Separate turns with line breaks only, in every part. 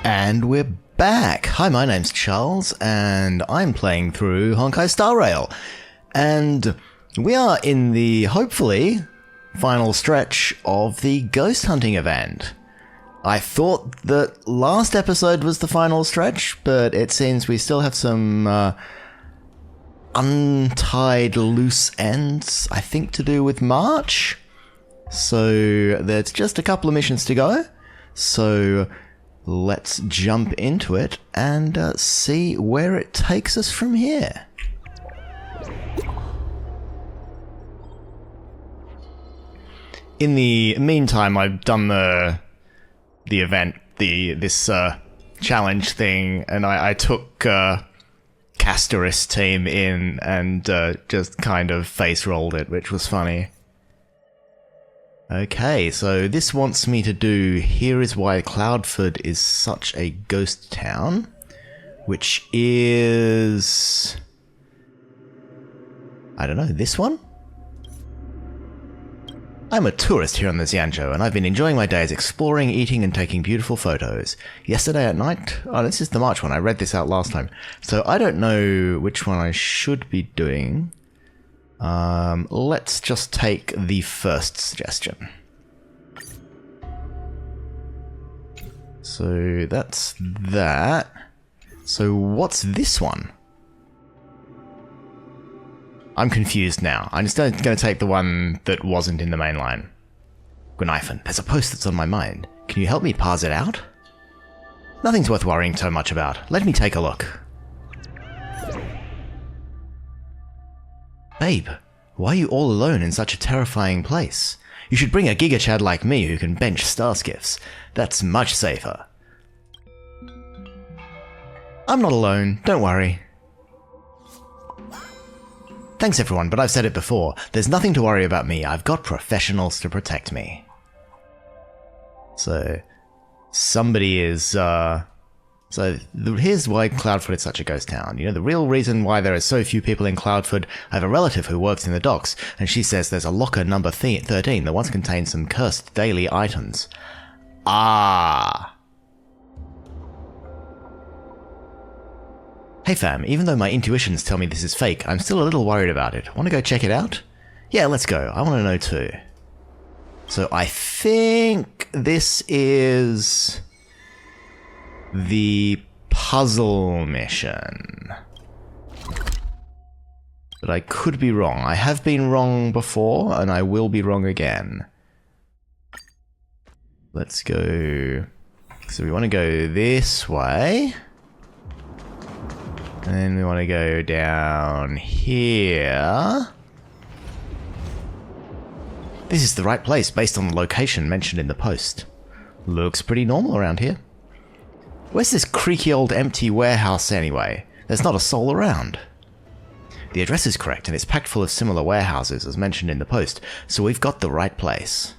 And we're back! Hi, my name's Charles, and I'm playing through Honkai Star Rail. And we are in the, hopefully, final stretch of the ghost hunting event. I thought that last episode was the final stretch, but it seems we still have some untied loose ends, I think to do with March. So there's just a couple of missions to go. So let's jump into it and see where it takes us from here. In the meantime, I've done the event, this challenge thing, and I took Castoris' team in and just kind of face rolled it, which was funny. Okay, so this wants me to do Here is Why Cloudford is Such a Ghost Town, which is, I don't know, this one? I'm a tourist here on the Xianzhou, and I've been enjoying my days exploring, eating, and taking beautiful photos. Yesterday at night? Oh, this is the March one. I read this out last time. So I don't know which one I should be doing. Let's just take the first suggestion. So that's that. So what's this one? I'm confused now. I'm just going to take the one that wasn't in the main line. Gunaifen, there's a post that's on my mind. Can you help me parse it out? Nothing's worth worrying so much about. Let me take a look. Babe, why are you all alone in such a terrifying place? You should bring a Giga Chad like me who can bench star skiffs. That's much safer. I'm not alone, don't worry. Thanks everyone, but I've said it before. There's nothing to worry about me. I've got professionals to protect me. So, somebody is, here's why Cloudford is such a ghost town. You know, the real reason why there are so few people in Cloudford, I have a relative who works in the docks, and she says there's a locker number 13 that once contained some cursed daily items. Ah. Hey fam, even though my intuitions tell me this is fake, I'm still a little worried about it. Want to go check it out? Yeah, let's go. I want to know too. So I think this is the puzzle mission. But I could be wrong. I have been wrong before, and I will be wrong again. Let's go. So we want to go this way. And then we want to go down here. This is the right place based on the location mentioned in the post. Looks pretty normal around here. Where's this creaky old empty warehouse anyway? There's not a soul around. The address is correct and it's packed full of similar warehouses as mentioned in the post, so we've got the right place.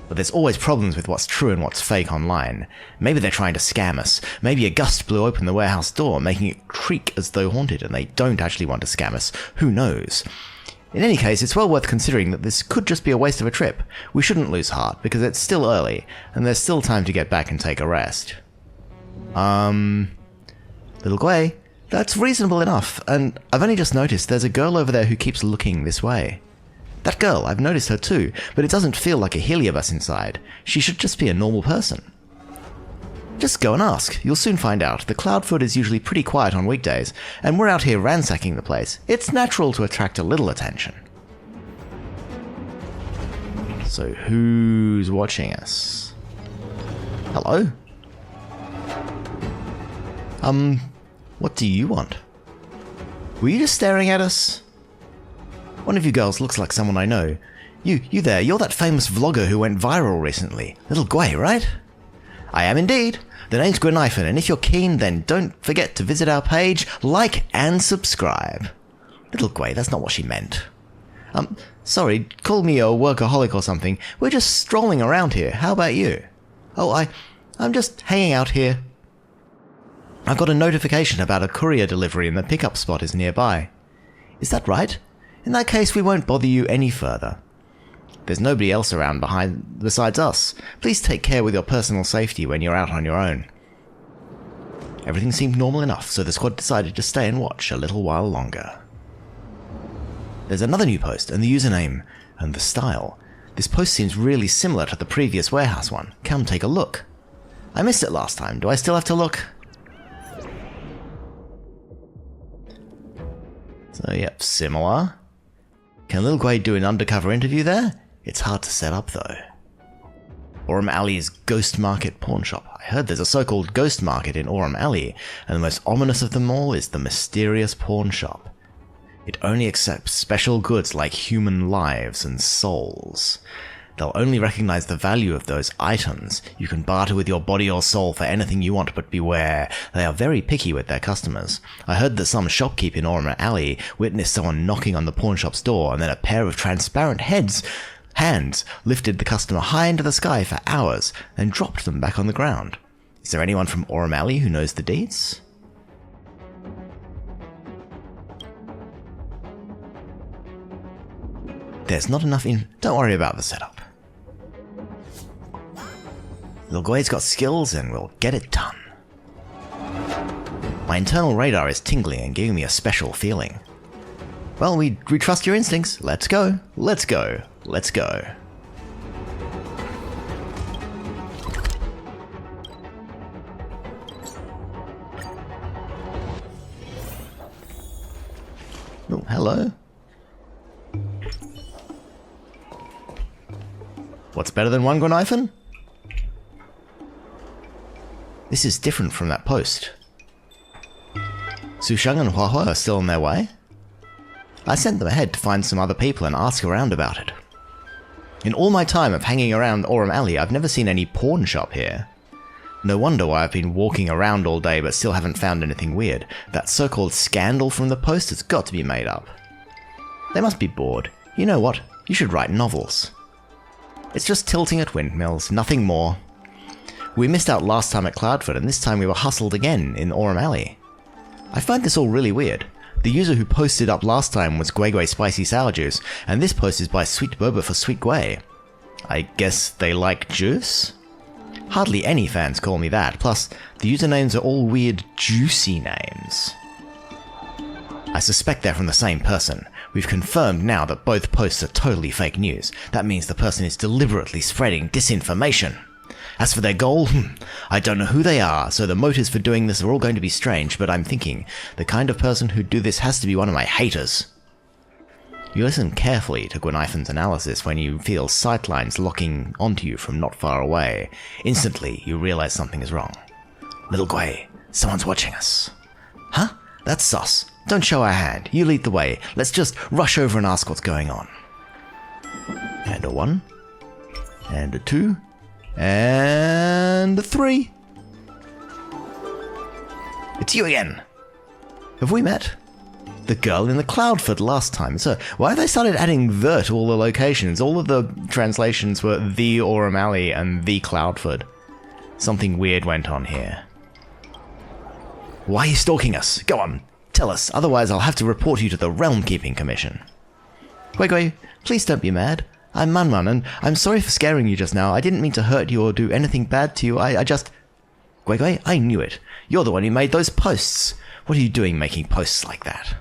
But there's always problems with what's true and what's fake online. Maybe they're trying to scam us. Maybe a gust blew open the warehouse door, making it creak as though haunted, and they don't actually want to scam us. Who knows? In any case, it's well worth considering that this could just be a waste of a trip. We shouldn't lose heart, because it's still early, and there's still time to get back and take a rest. Little Gwei, that's reasonable enough, and I've only just noticed there's a girl over there who keeps looking this way. That girl, I've noticed her too, but it doesn't feel like a Heliobus inside. She should just be a normal person. Just go and ask. You'll soon find out. The Cloudford is usually pretty quiet on weekdays, and we're out here ransacking the place. It's natural to attract a little attention. So who's watching us? Hello? What do you want? Were you just staring at us? One of you girls looks like someone I know. You there, you're that famous vlogger who went viral recently. Little Gwei, right? I am indeed. The name's Gunaifen, and if you're keen, then don't forget to visit our page, like, and subscribe. Little Gwei, that's not what she meant. Sorry, call me a workaholic or something. We're just strolling around here. How about you? Oh, I'm just hanging out here. I've got a notification about a courier delivery and the pickup spot is nearby. Is that right? In that case, we won't bother you any further. There's nobody else around besides us. Please take care with your personal safety when you're out on your own. Everything seemed normal enough, so the squad decided to stay and watch a little while longer. There's another new post, and the username, and the style. This post seems really similar to the previous warehouse one. Come take a look. I missed it last time. Do I still have to look? So yep, similar. Can Lil Guay do an undercover interview there? It's hard to set up though. Aurum Alley's Ghost Market Pawn Shop. I heard there's a so-called Ghost Market in Aurum Alley, and the most ominous of them all is the mysterious pawn shop. It only accepts special goods like human lives and souls. They'll only recognize the value of those items. You can barter with your body or soul for anything you want, but beware, they are very picky with their customers. I heard that some shopkeep in Aurum Alley witnessed someone knocking on the pawn shop's door, and then a pair of transparent hands lifted the customer high into the sky for hours, and dropped them back on the ground. Is there anyone from Aurum Alley who knows the deeds? There's not enough in... Don't worry about the setup. Lil Guay's got skills and we'll get it done. My internal radar is tingling and giving me a special feeling. Well, we trust your instincts. Let's go. Let's go. Let's go. Oh, hello. What's better than one Guanifen? This is different from that post. Susheng and Huahua are still on their way? I sent them ahead to find some other people and ask around about it. In all my time of hanging around Aurum Alley, I've never seen any pawn shop here. No wonder why I've been walking around all day but still haven't found anything weird. That so-called scandal from the post has got to be made up. They must be bored. You know what? You should write novels. It's just tilting at windmills, nothing more. We missed out last time at Cloudford, and this time we were hustled again in Aurum Alley. I find this all really weird. The user who posted up last time was Guay Spicy Sour Juice, and this post is by Sweet Boba for Sweet Guay. I guess they like juice? Hardly any fans call me that, plus the usernames are all weird juicy names. I suspect they're from the same person. We've confirmed now that both posts are totally fake news. That means the person is deliberately spreading disinformation. As for their goal, I don't know who they are, so the motives for doing this are all going to be strange, but I'm thinking, the kind of person who'd do this has to be one of my haters. You listen carefully to Guanifen's analysis when you feel sightlines locking onto you from not far away. Instantly, you realize something is wrong. Little Guay, someone's watching us. Huh? That's sus. Don't show our hand. You lead the way. Let's just rush over and ask what's going on. And a 1. And a 2. And a 3. It's you again. Have we met? The girl in the Cloudford last time. So why have they started adding the to all the locations? All of the translations were the Aurum Alley and the Cloudford. Something weird went on here. Why are you stalking us? Go on. Tell us, otherwise I'll have to report you to the Realm Keeping Commission. Guay, please don't be mad. I'm Manman, and I'm sorry for scaring you just now. I didn't mean to hurt you or do anything bad to you. I just... Guay, I knew it. You're the one who made those posts. What are you doing making posts like that?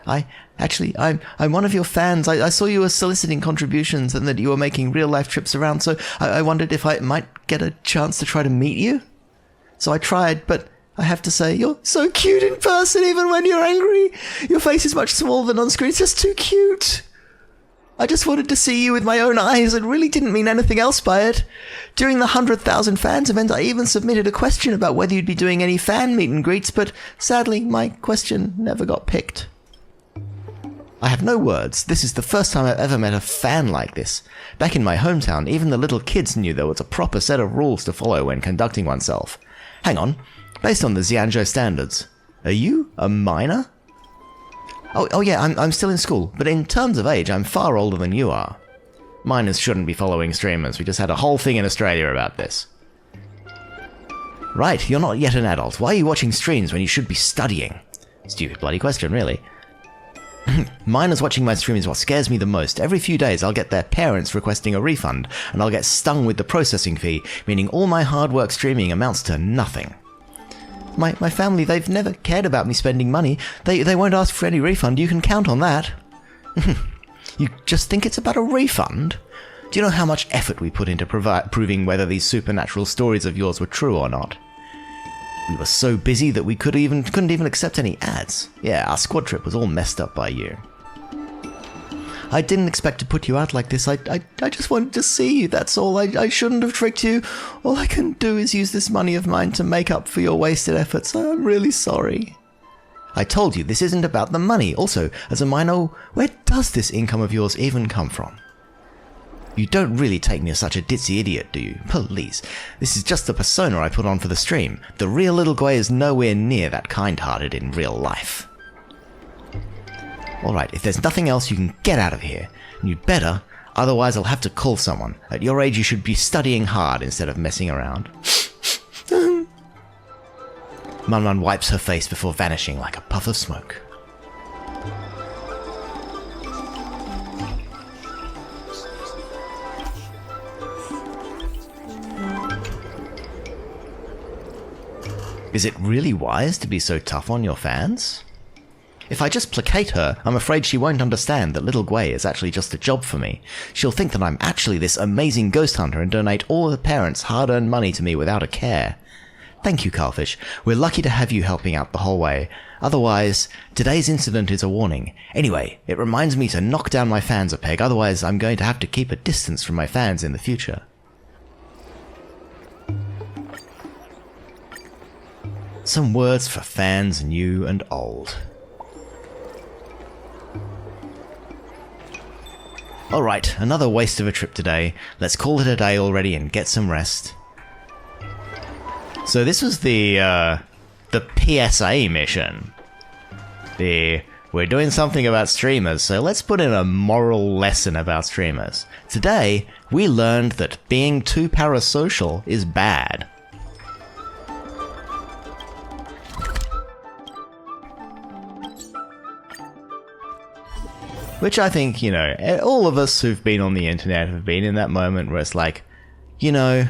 I'm one of your fans. I saw you were soliciting contributions and that you were making real-life trips around, so I wondered if I might get a chance to try to meet you. So I tried, but... I have to say, you're so cute in person even when you're angry. Your face is much smaller than on screen. It's just too cute. I just wanted to see you with my own eyes and really didn't mean anything else by it. During the 100,000 fans event, I even submitted a question about whether you'd be doing any fan meet and greets, but sadly, my question never got picked. I have no words. This is the first time I've ever met a fan like this. Back in my hometown, even the little kids knew there was a proper set of rules to follow when conducting oneself. Hang on. Based on the Xianzhou standards, are you a minor? Oh yeah, I'm still in school, but in terms of age, I'm far older than you are. Minors shouldn't be following streamers. We just had a whole thing in Australia about this. Right, you're not yet an adult. Why are you watching streams when you should be studying? Stupid bloody question, really. Minors watching my stream is what scares me the most. Every few days I'll get their parents requesting a refund, and I'll get stung with the processing fee, meaning all my hard work streaming amounts to nothing. My family, they've never cared about me spending money. They won't ask for any refund, you can count on that. You just think it's about a refund? Do you know how much effort we put into proving whether these supernatural stories of yours were true or not? We were so busy that we couldn't even accept any ads. Yeah, our squad trip was all messed up by you. I didn't expect to put you out like this. I just wanted to see you, that's all. I shouldn't have tricked you. All I can do is use this money of mine to make up for your wasted efforts. I'm really sorry. I told you, this isn't about the money. Also, as a minor, where does this income of yours even come from? You don't really take me as such a ditzy idiot, do you? Please. This is just the persona I put on for the stream. The real Little Gwei is nowhere near that kind-hearted in real life. Alright, if there's nothing else, you can get out of here. And you'd better, otherwise I'll have to call someone. At your age, you should be studying hard instead of messing around. Munmun wipes her face before vanishing like a puff of smoke. Is it really wise to be so tough on your fans? If I just placate her, I'm afraid she won't understand that Little Gwei is actually just a job for me. She'll think that I'm actually this amazing ghost hunter and donate all her parents' hard-earned money to me without a care. Thank you, Carlfish. We're lucky to have you helping out the whole way. Otherwise, today's incident is a warning. Anyway, it reminds me to knock down my fans a peg, otherwise I'm going to have to keep a distance from my fans in the future. Some words for fans new and old. Alright, another waste of a trip today. Let's call it a day already and get some rest. So this was the PSA mission. We're doing something about streamers, so let's put in a moral lesson about streamers. Today, we learned that being too parasocial is bad. Which I think, you know, all of us who've been on the internet have been in that moment where it's like, you know,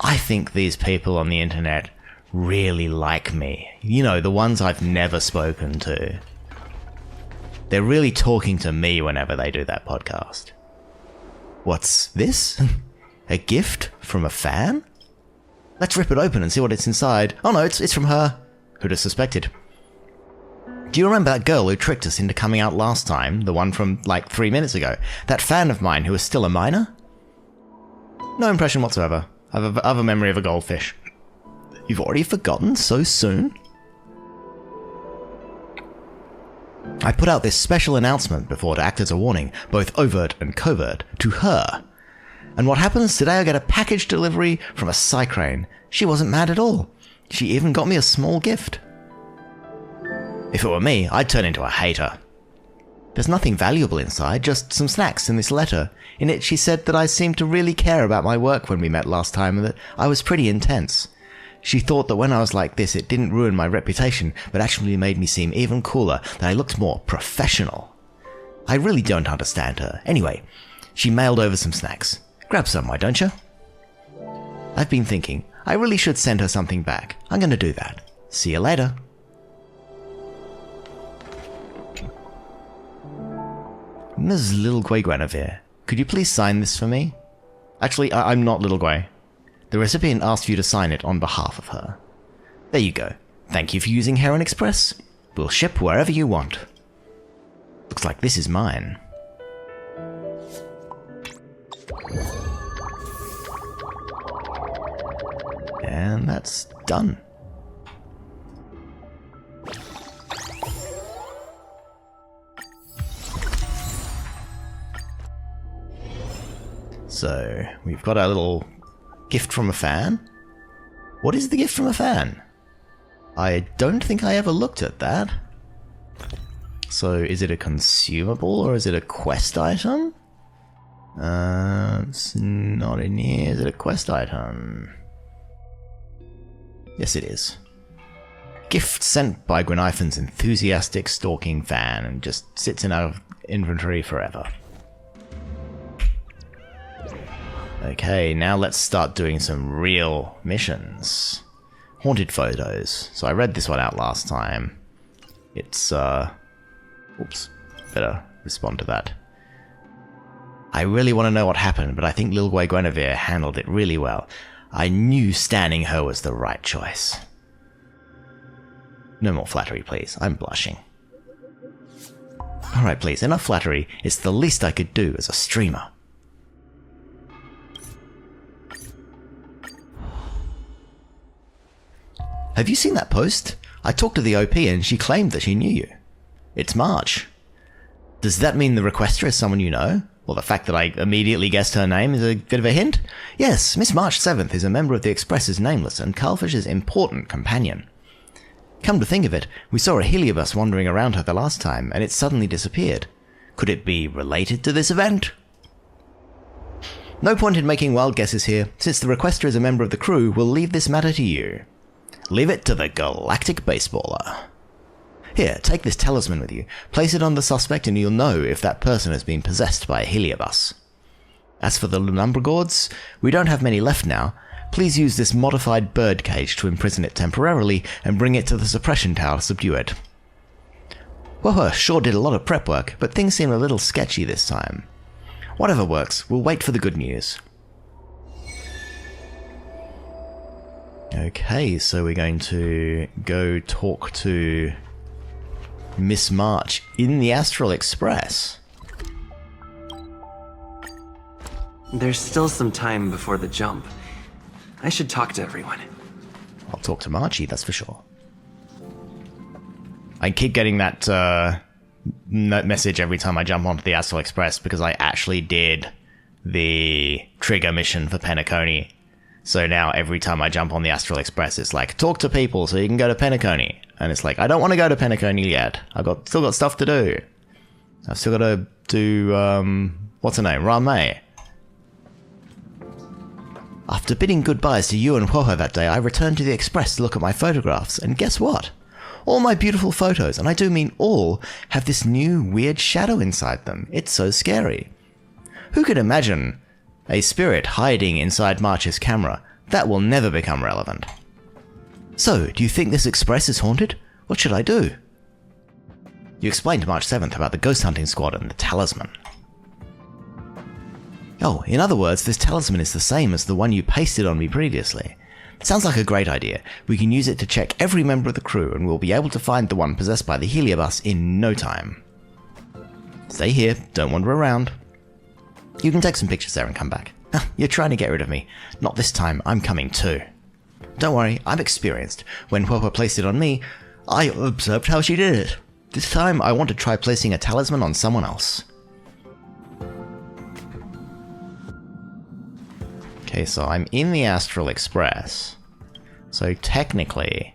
I think these people on the internet really like me. You know, the ones I've never spoken to. They're really talking to me whenever they do that podcast. What's this? A gift from a fan? Let's rip it open and see what it's inside. Oh no, it's from her. Who'd have suspected? Do you remember that girl who tricked us into coming out last time? The one from, like, 3 minutes ago? That fan of mine who is still a minor? No impression whatsoever. I have a memory of a goldfish. You've already forgotten so soon? I put out this special announcement before to act as a warning, both overt and covert, to her. And what happens? Today I get a package delivery from a Psycrane. She wasn't mad at all. She even got me a small gift. If it were me, I'd turn into a hater. There's nothing valuable inside, just some snacks in this letter. In it she said that I seemed to really care about my work when we met last time and that I was pretty intense. She thought that when I was like this it didn't ruin my reputation, but actually made me seem even cooler, that I looked more professional. I really don't understand her. Anyway, she mailed over some snacks. Grab some, why don't you? I've been thinking, I really should send her something back. I'm gonna do that. See you later. Ms. Little Gwei Guinevere, could you please sign this for me? Actually, I'm not Little Gwei. The recipient asked you to sign it on behalf of her. There you go. Thank you for using Heron Express. We'll ship wherever you want. Looks like this is mine. And that's done. So, we've got our little gift from a fan. What is the gift from a fan? I don't think I ever looked at that. So, is it a consumable or is it a quest item? It's not in here. Is it a quest item? Yes, it is. Gift sent by Gweniphan's enthusiastic stalking fan and just sits in our inventory forever. Okay, now let's start doing some real missions. Haunted photos. So I read this one out last time. It's, oops. Better respond to that. I really want to know what happened, but I think Lil Guinevere handled it really well. I knew standing her was the right choice. No more flattery, please. I'm blushing. Alright, please. Enough flattery. It's the least I could do as a streamer. Have you seen that post? I talked to the OP and she claimed that she knew you. It's March. Does that mean the requester is someone you know? Well, the fact that I immediately guessed her name is a bit of a hint. Yes, Miss March 7th is a member of the Express's Nameless and Carlfish's important companion. Come to think of it, we saw a heliobus wandering around her the last time, and it suddenly disappeared. Could it be related to this event? No point in making wild guesses here. Since the requester is a member of the crew, we'll leave this matter to you. Leave it to the Galactic Baseballer. Here, take this talisman with you. Place it on the suspect and you'll know if that person has been possessed by a heliobus. As for the Lumbergords, we don't have many left now. Please use this modified bird cage to imprison it temporarily and bring it to the suppression tower to subdue it. Well, sure did a lot of prep work, but things seem a little sketchy this time. Whatever works, we'll wait for the good news. Okay, so we're going to go talk to Miss March in the Astral Express.
There's still some time before the jump. I should talk to everyone.
I'll talk to Marchie, that's for sure. I keep getting that message every time I jump onto the Astral Express because I actually did the trigger mission for Penacony. So now every time I jump on the Astral Express, it's like, talk to people so you can go to Penacony. And it's like, I don't want to go to Penacony yet. Still got stuff to do. I've still got to do, what's her name? Ramei. After bidding goodbyes to you and Huoho that day, I returned to the Express to look at my photographs, and guess what? All my beautiful photos, and I do mean all, have this new weird shadow inside them. It's so scary. Who could imagine a spirit hiding inside March's camera? That will never become relevant. So, do you think this Express is haunted? What should I do? You explained to March 7th about the ghost hunting squad and the talisman. Oh, in other words, this talisman is the same as the one you pasted on me previously. Sounds like a great idea. We can use it to check every member of the crew and we'll be able to find the one possessed by the heliobus in no time. Stay here, don't wander around. You can take some pictures there and come back. You're trying to get rid of me. Not this time, I'm coming too. Don't worry, I'm experienced. When Huoho placed it on me, I observed how she did it. This time, I want to try placing a talisman on someone else. Okay, so I'm in the Astral Express. So technically,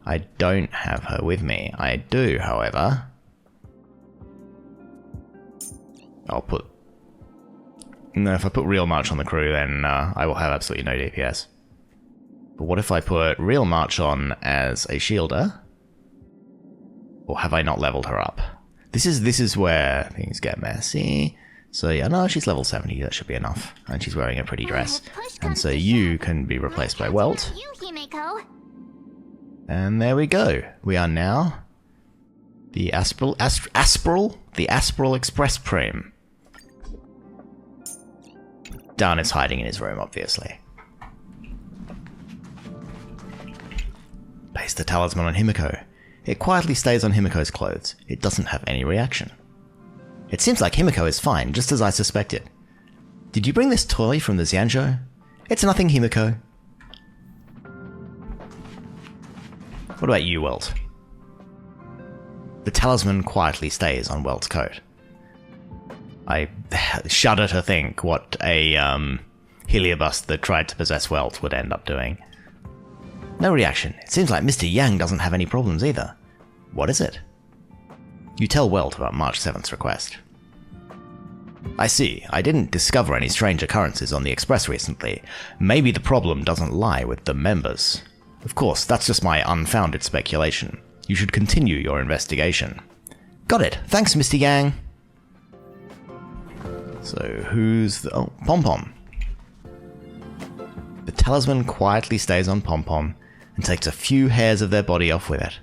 I don't have her with me. I do, however. No, if I put Real March on the crew, then I will have absolutely no DPS. But what if I put Real March on as a shielder? Or have I not leveled her up? This is where things get messy. So yeah, no, she's level 70, that should be enough. And she's wearing a pretty dress. And so you can be replaced by Welt. And there we go. We are now the Astral Express Prime. Dan is hiding in his room, obviously. Paste the talisman on Himiko. It quietly stays on Himiko's clothes. It doesn't have any reaction. It seems like Himiko is fine, just as I suspected. Did you bring this toy from the Xianzhou? It's nothing, Himiko. What about you, Welt? The talisman quietly stays on Welt's coat. I shudder to think what a heliobus that tried to possess Welt would end up doing. No reaction. It seems like Mr. Yang doesn't have any problems either. What is it? You tell Welt about March 7th's request. I see. I didn't discover any strange occurrences on the Express recently. Maybe the problem doesn't lie with the members. Of course, that's just my unfounded speculation. You should continue your investigation. Got it. Thanks, Mr. Yang. So, who's the... Oh, Pom Pom. The talisman quietly stays on Pom Pom. and takes a few hairs of their body off with it.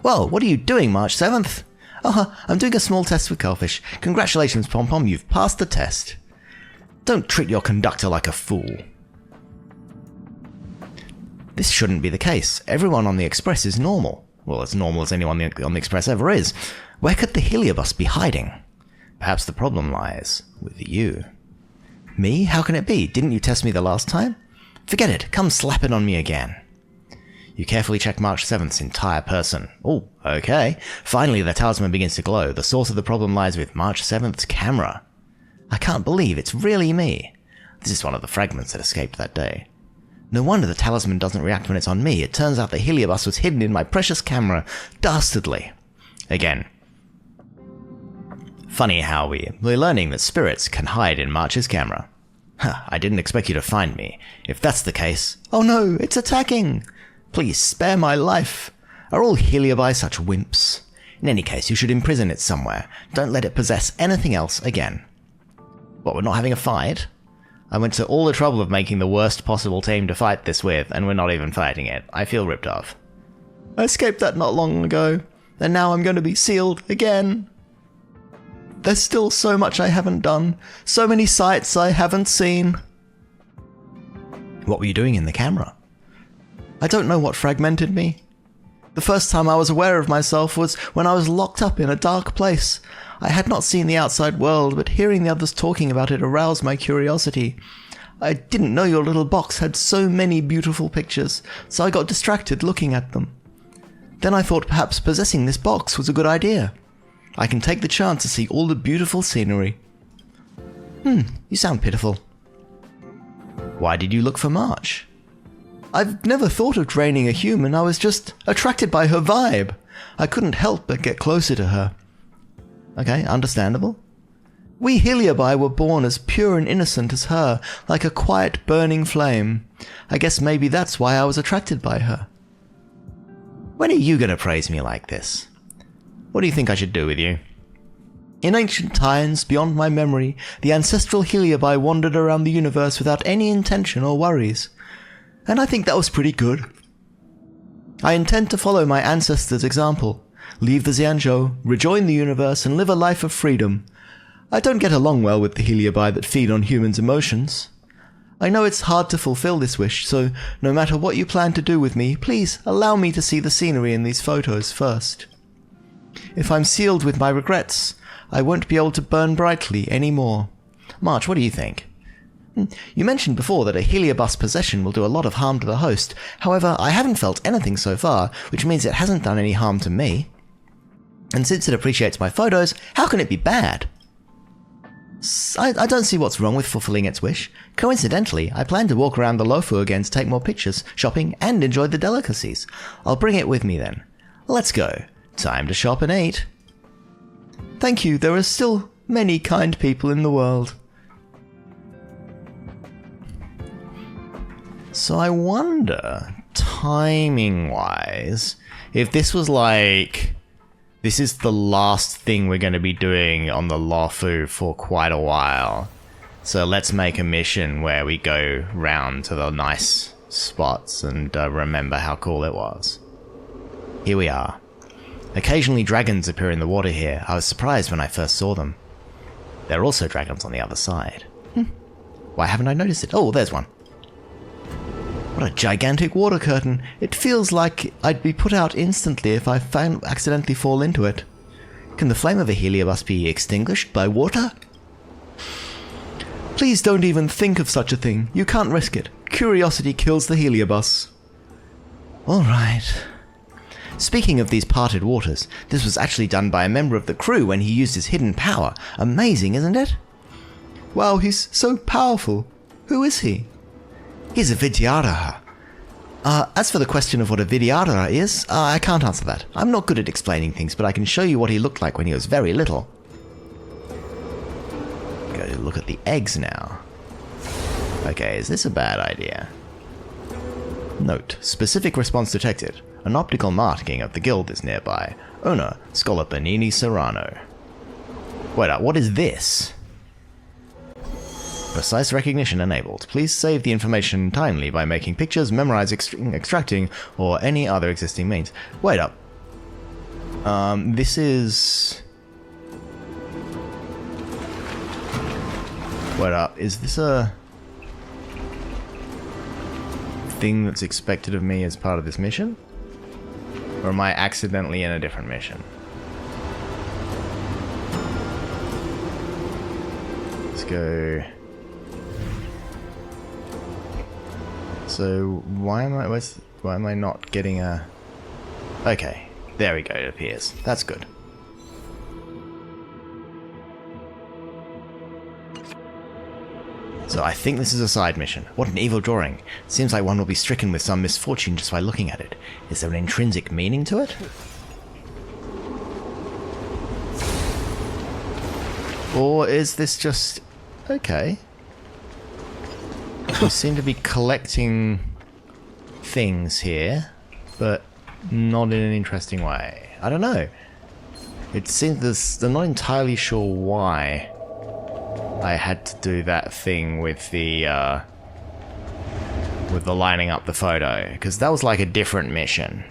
Well, what are you doing, March 7th? Oh, I'm doing a small test with Cullfish. Congratulations, Pom-Pom, you've passed the test. Don't treat your conductor like a fool. This shouldn't be the case. Everyone on the Express is normal. Well, as normal as anyone on the Express ever is. Where could the heliobus be hiding? Perhaps the problem lies with you. Me? How can it be? Didn't you test me the last time? Forget it. Come slap it on me again. You carefully check March 7th's entire person. Oh, okay. Finally, the talisman begins to glow. The source of the problem lies with March 7th's camera. I can't believe it's really me. This is one of the fragments that escaped that day. No wonder the talisman doesn't react when it's on me. It turns out the heliobus was hidden in my precious camera. Dastardly. Again. Funny how we're learning that spirits can hide in March's camera. Huh, I didn't expect you to find me. If that's the case... Oh no, it's attacking! Please spare my life. Are all heliobi such wimps? In any case, you should imprison it somewhere. Don't let it possess anything else again. What, we're not having a fight? I went to all the trouble of making the worst possible team to fight this with, and we're not even fighting it. I feel ripped off. I escaped that not long ago, and now I'm going to be sealed again. There's still so much I haven't done, so many sights I haven't seen. What were you doing in the camera? I don't know what fragmented me. The first time I was aware of myself was when I was locked up in a dark place. I had not seen the outside world, but hearing the others talking about it aroused my curiosity. I didn't know your little box had so many beautiful pictures, so I got distracted looking at them. Then I thought perhaps possessing this box was a good idea. I can take the chance to see all the beautiful scenery. You sound pitiful. Why did you look for March? I've never thought of draining a human, I was just attracted by her vibe. I couldn't help but get closer to her. Okay, understandable. We heliobi were born as pure and innocent as her, like a quiet burning flame. I guess maybe that's why I was attracted by her. When are you going to praise me like this? What do you think I should do with you? In ancient times, beyond my memory, the ancestral heliobi wandered around the universe without any intention or worries. And I think that was pretty good. I intend to follow my ancestors' example, leave the Xianzhou, rejoin the universe, and live a life of freedom. I don't get along well with the heliobi that feed on humans' emotions. I know it's hard to fulfill this wish, so no matter what you plan to do with me, please allow me to see the scenery in these photos first. If I'm sealed with my regrets, I won't be able to burn brightly anymore. March, what do you think? You mentioned before that a heliobus possession will do a lot of harm to the host. However, I haven't felt anything so far, which means it hasn't done any harm to me. And since it appreciates my photos, how can it be bad? I don't see what's wrong with fulfilling its wish. Coincidentally, I plan to walk around the Luofu again to take more pictures, shopping, and enjoy the delicacies. I'll bring it with me then. Let's go. Time to shop and eat. Thank you, there are still many kind people in the world. So I wonder, timing-wise, if this was like... This is the last thing we're going to be doing on the Luofu for quite a while. So let's make a mission where we go round to the nice spots and remember how cool it was. Here we are. Occasionally dragons appear in the water here. I was surprised when I first saw them. There are also dragons on the other side. Why haven't I noticed it? Oh, there's one. What a gigantic water curtain. It feels like I'd be put out instantly if I accidentally fall into it. Can the flame of a heliobus be extinguished by water? Please don't even think of such a thing. You can't risk it. Curiosity kills the heliobus. Alright. Speaking of these parted waters, this was actually done by a member of the crew when he used his hidden power. Amazing, isn't it? Wow, he's so powerful. Who is he? He's a Vidyadhara. As for the question of what a Vidyadhara is, I can't answer that. I'm not good at explaining things, but I can show you what he looked like when he was very little. Go look at the eggs now. Okay, is this a bad idea? Note, specific response detected. An optical marking of the guild is nearby. Owner, Scholar Panini Serrano. Wait up, what is this? Precise recognition enabled. Please save the information timely by making pictures, memorize, extracting, or any other existing means. Wait up. This is... Wait up. Is this a thing that's expected of me as part of this mission? Or am I accidentally in a different mission? Let's go... So, why am I not getting a... Okay, there we go, it appears. That's good. So I think this is a side mission. What an evil drawing. Seems like one will be stricken with some misfortune just by looking at it. Is there an intrinsic meaning to it? Or is this just... Okay. We seem to be collecting things here, but not in an interesting way. I don't know. It seems they're not entirely sure why I had to do that thing with the lining up the photo, because that was like a different mission.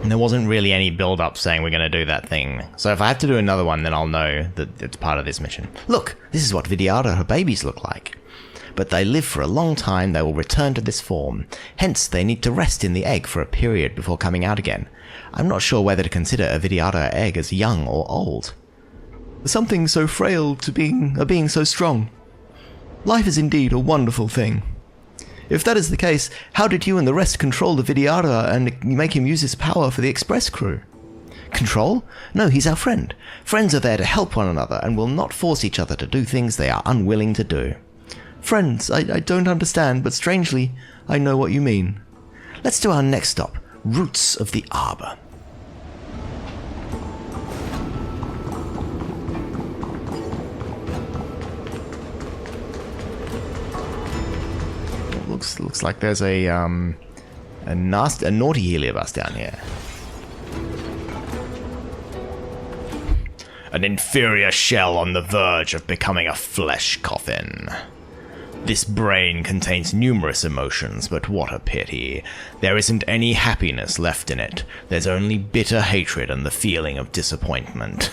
And there wasn't really any build-up saying we're going to do that thing. So if I have to do another one, then I'll know that it's part of this mission. Look, this is what Vidyadhara her babies look like. But they live for a long time, they will return to this form. Hence, they need to rest in the egg for a period before coming out again. I'm not sure whether to consider a Vidyadhara egg as young or old. Something so frail to being so strong. Life is indeed a wonderful thing. If that is the case, how did you and the rest control the Vidyadhara and make him use his power for the express crew? Control? No, he's our friend. Friends are there to help one another and will not force each other to do things they are unwilling to do. Friends, I don't understand, but strangely, I know what you mean. Let's do our next stop, Roots of the Arbor. Looks like there's a naughty heliobus down here. An inferior shell on the verge of becoming a flesh coffin. This brain contains numerous emotions, but what a pity. There isn't any happiness left in it. There's only bitter hatred and the feeling of disappointment.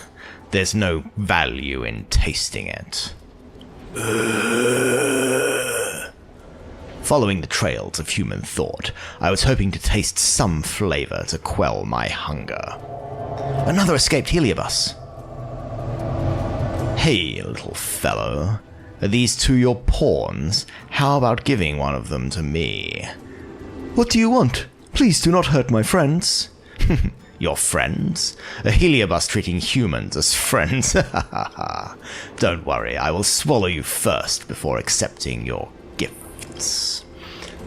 There's no value in tasting it. Following the trails of human thought, I was hoping to taste some flavor to quell my hunger. Another escaped heliobus. Hey, little fellow. Are these two your pawns? How about giving one of them to me? What do you want? Please do not hurt my friends. Your friends? A heliobus treating humans as friends? Don't worry, I will swallow you first before accepting your gifts.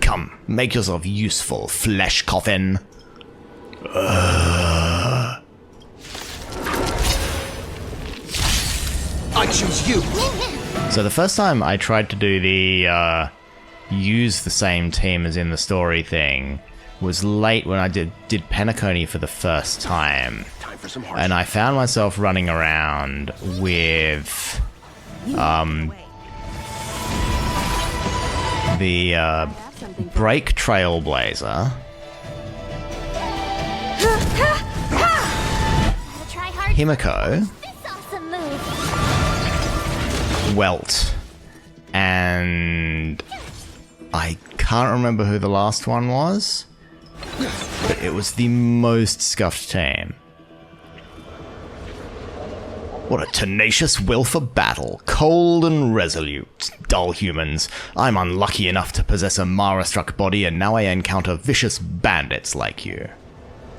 Come, make yourself useful, flesh coffin.
I choose you.
So the first time I tried to do the use the same team as in the story thing was late when I did Penacony for the first time.
Time for some
And I found myself running around with the Break Trailblazer, Himiko, Welt, and I can't remember who the last one was, but it was the most scuffed team. What a tenacious will for battle, cold and resolute. Dull humans. I'm unlucky enough to possess a Mara-struck body, and now I encounter vicious bandits like you.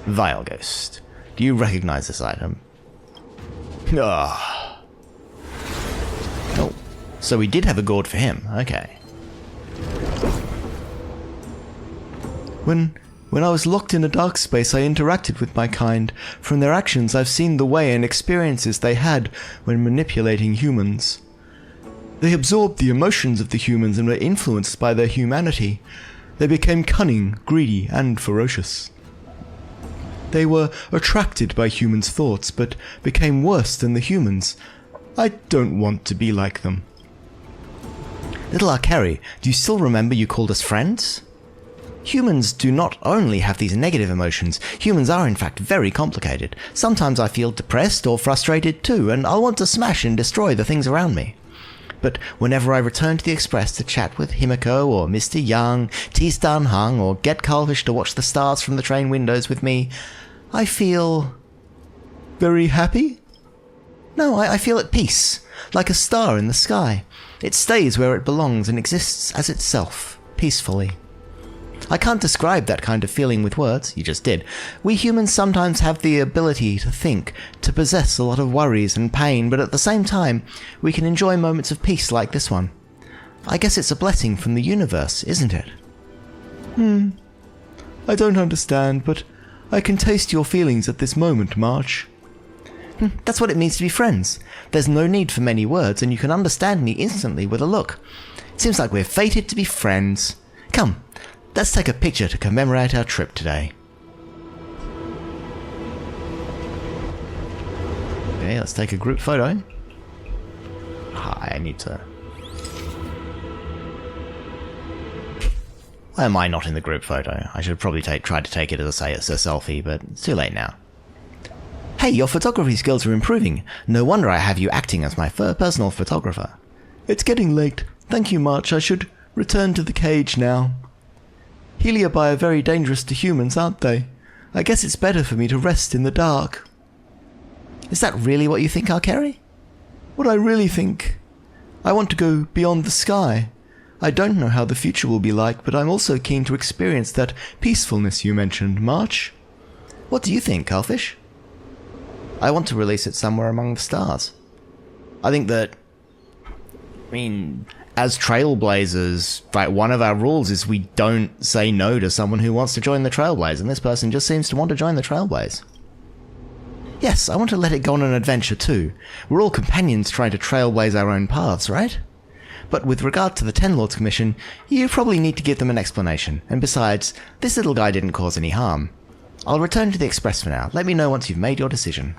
Vile Ghost. Do you recognize this item? Ah. Oh, so we did have a gourd for him. Okay. When I was locked in a dark space, I interacted with my kind. From their actions, I've seen the way and experiences they had when manipulating humans. They absorbed the emotions of the humans and were influenced by their humanity. They became cunning, greedy, and ferocious. They were attracted by humans' thoughts, but became worse than the humans. I don't want to be like them. Little Arcari, do you still remember you called us friends? Humans do not only have these negative emotions, humans are in fact very complicated. Sometimes I feel depressed or frustrated too, and I'll want to smash and destroy the things around me. But whenever I return to the Express to chat with Himiko or Mr. Young, tease Dan Hung, or get Calvish to watch the stars from the train windows with me, I feel... very happy? No, I feel at peace, like a star in the sky. It stays where it belongs and exists as itself, peacefully. I can't describe that kind of feeling with words, you just did. We humans sometimes have the ability to think, to possess a lot of worries and pain, but at the same time, we can enjoy moments of peace like this one. I guess it's a blessing from the universe, isn't it? I don't understand, but I can taste your feelings at this moment, March. That's what it means to be friends. There's no need for many words, and you can understand me instantly with a look. It seems like we're fated to be friends. Come. Let's take a picture to commemorate our trip today. Okay, let's take a group photo. I need to... Why am I not in the group photo? I should probably try to take it as a selfie, but it's too late now. Hey, your photography skills are improving. No wonder I have you acting as my personal photographer. It's getting late. Thank you, March. I should return to the cage now. Heliobi are very dangerous to humans, aren't they? I guess it's better for me to rest in the dark. Is that really what you think, Arcari? What I really think? I want to go beyond the sky. I don't know how the future will be like, but I'm also keen to experience that peacefulness you mentioned, March. What do you think, Calfish? I want to release it somewhere among the stars. I think that... as trailblazers, right, one of our rules is we don't say no to someone who wants to join the Trailblaze, and this person just seems to want to join the Trailblaze. Yes, I want to let it go on an adventure too. We're all companions trying to trailblaze our own paths, right? But with regard to the Ten Lords Commission, you probably need to give them an explanation, and besides, this little guy didn't cause any harm. I'll return to the Express for now. Let me know once you've made your decision.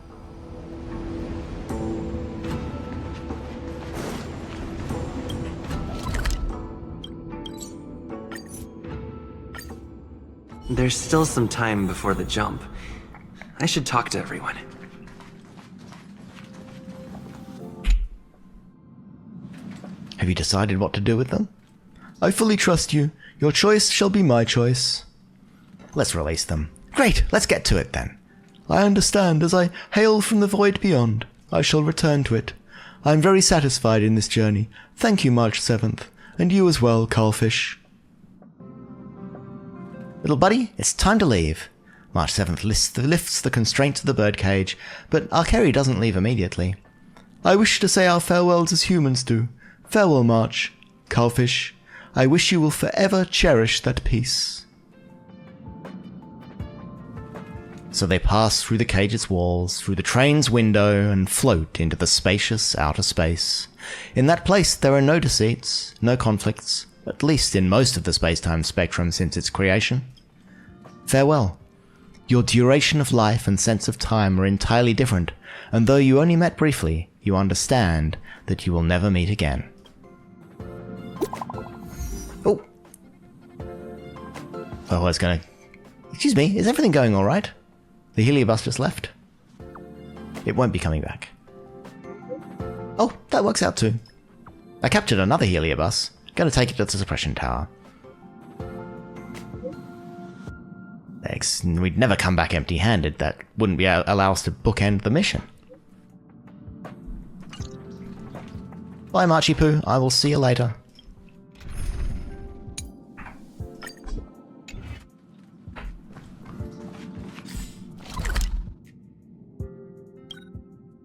There's still some time before the jump. I should talk to everyone.
Have you decided what to do with them? I fully trust you. Your choice shall be my choice. Let's release them. Great, let's get to it then. I understand. As I hail from the void beyond, I shall return to it. I am very satisfied in this journey. Thank you, March 7th. And you as well, Calfish. Little buddy, it's time to leave. March 7th lifts the constraints of the birdcage, but Arcari doesn't leave immediately. I wish to say our farewells as humans do. Farewell, March. Calfish, I wish you will forever cherish that peace. So they pass through the cage's walls, through the train's window, and float into the spacious outer space. In that place there are no deceits, no conflicts, at least in most of the space-time spectrum since its creation. Farewell. Your duration of life and sense of time are entirely different, and though you only met briefly, you understand that you will never meet again. Oh! Oh, I was gonna... Excuse me, is everything going alright? The heliobus just left. It won't be coming back. Oh, that works out too. I captured another heliobus. Gonna take it to the suppression tower. We'd never come back empty-handed. That wouldn't allow us to bookend the mission. Bye, Marchie Poo. I will see you later.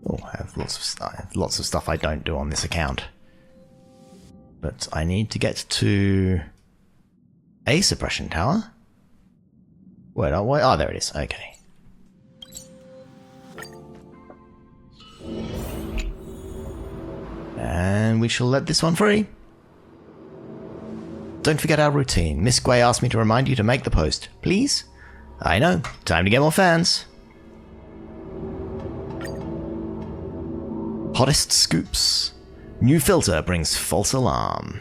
Oh, I have lots of stuff I don't do on this account. But I need to get to a suppression tower. Wait, oh, there it is. Okay. And we shall let this one free. Don't forget our routine. Miss Gwei asked me to remind you to make the post. Please? I know. Time to get more fans. Hottest scoops. New filter brings false alarm.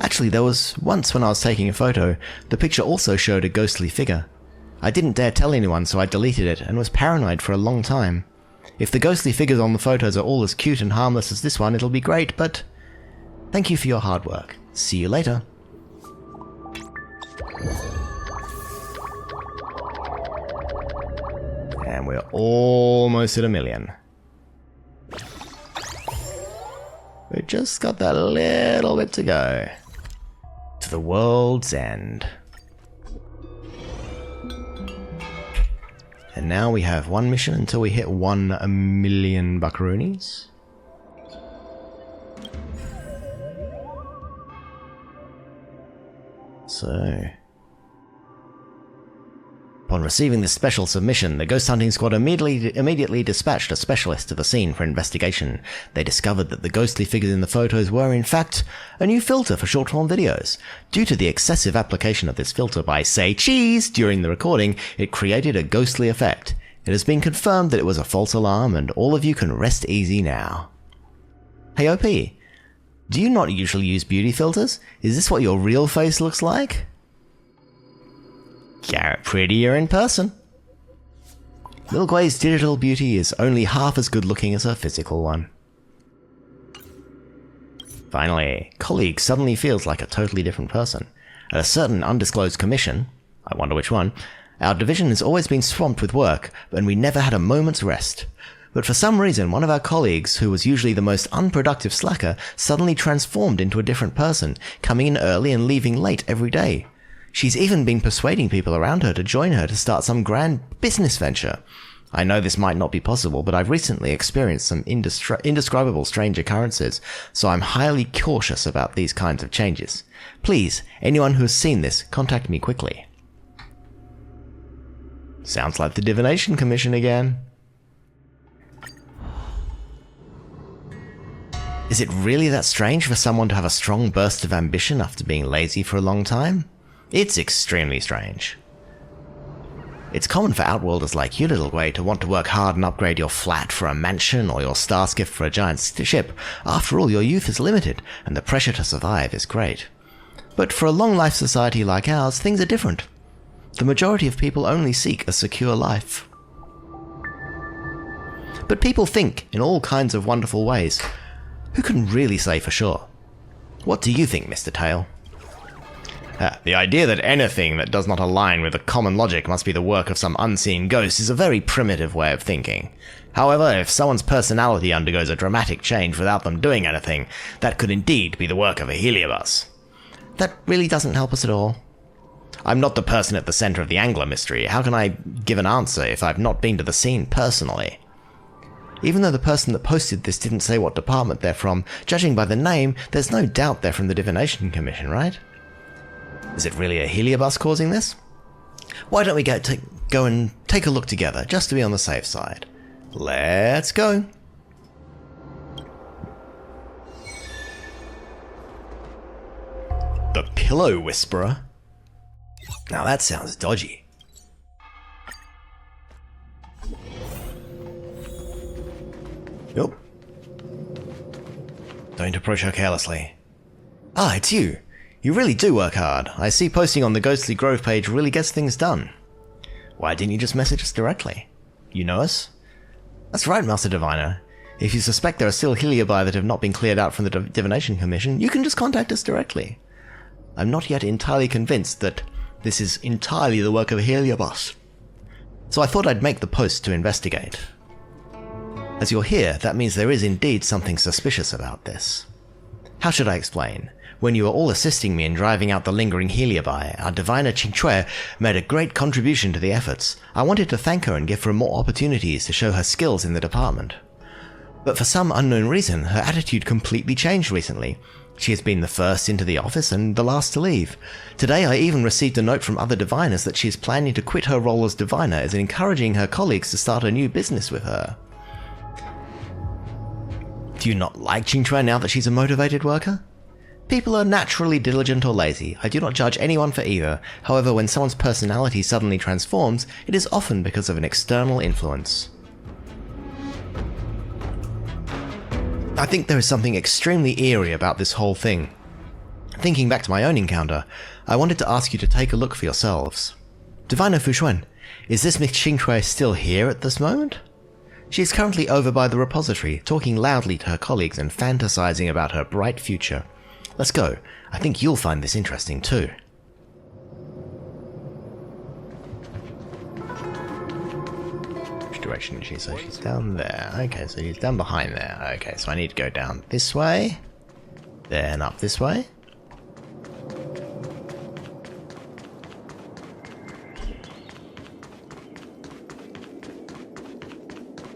Actually, there was once when I was taking a photo, the picture also showed a ghostly figure. I didn't dare tell anyone, so I deleted it and was paranoid for a long time. If the ghostly figures on the photos are all as cute and harmless as this one, it'll be great, but thank you for your hard work. See you later. And we're almost at 1 million. We just got that little bit to go. To the world's end. And now we have one mission until we hit 1 million buckaroonies. So, upon receiving this special submission, the ghost hunting squad immediately dispatched a specialist to the scene for investigation. They discovered that the ghostly figures in the photos were, in fact, a new filter for short-form videos. Due to the excessive application of this filter by, say, cheese during the recording, it created a ghostly effect. It has been confirmed that it was a false alarm, and all of you can rest easy now. Hey OP, do you not usually use beauty filters? Is this what your real face looks like? Garrett, prettier in person. Milkway's digital beauty is only half as good looking as her physical one. Finally, colleague suddenly feels like a totally different person. At a certain undisclosed commission, I wonder which one, our division has always been swamped with work, and we never had a moment's rest. But for some reason, one of our colleagues, who was usually the most unproductive slacker, suddenly transformed into a different person, coming in early and leaving late every day. She's even been persuading people around her to join her to start some grand business venture. I know this might not be possible, but I've recently experienced some indescribable strange occurrences, so I'm highly cautious about these kinds of changes. Please, anyone who has seen this, contact me quickly. Sounds like the Divination Commission again. Is it really that strange for someone to have a strong burst of ambition after being lazy for a long time? It's extremely strange. It's common for outworlders like you, Little Gwei, to want to work hard and upgrade your flat for a mansion or your star skiff for a giant ship. After all, your youth is limited, and the pressure to survive is great. But for a long-life society like ours, things are different. The majority of people only seek a secure life. But people think in all kinds of wonderful ways. Who can really say for sure? What do you think, Mr. Tail? The idea that anything that does not align with the common logic must be the work of some unseen ghost is a very primitive way of thinking. However, if someone's personality undergoes a dramatic change without them doing anything, that could indeed be the work of a heliobus. That really doesn't help us at all. I'm not the person at the center of the Angler mystery. How can I give an answer if I've not been to the scene personally? Even though the person that posted this didn't say what department they're from, judging by the name, there's no doubt they're from the Divination Commission, right? Is it really a heliobus causing this? Why don't we go and take a look together, just to be on the safe side? Let's go! The Pillow Whisperer? Now that sounds dodgy. Nope. Don't approach her carelessly. Ah, it's you. You really do work hard. I see posting on the Ghostly Grove page really gets things done. Why didn't you just message us directly? You know us? That's right, Master Diviner. If you suspect there are still Heliobi that have not been cleared out from the Divination Commission, you can just contact us directly. I'm not yet entirely convinced that this is entirely the work of a heliobus, so I thought I'd make the post to investigate. As you're here, that means there is indeed something suspicious about this. How should I explain? When you were all assisting me in driving out the lingering Heliobi, our diviner Qingque made a great contribution to the efforts. I wanted to thank her and give her more opportunities to show her skills in the department. But for some unknown reason, her attitude completely changed recently. She has been the first into the office and the last to leave. Today I even received a note from other diviners that she is planning to quit her role as diviner and encouraging her colleagues to start a new business with her. Do you not like Qingque now that she's a motivated worker? People are naturally diligent or lazy. I do not judge anyone for either. However, when someone's personality suddenly transforms, it is often because of an external influence. I think there is something extremely eerie about this whole thing. thinking back to my own encounter, I wanted to ask you to take a look for yourselves. Diviner Fuxuan, is this Miss Qingque still here at this moment? She is currently over by the repository, talking loudly to her colleagues and fantasizing about her bright future. Let's go. I think you'll find this interesting too. Which direction is she? So she's down there. Okay, so she's down behind there. Okay, so I need to go down this way. Then up this way.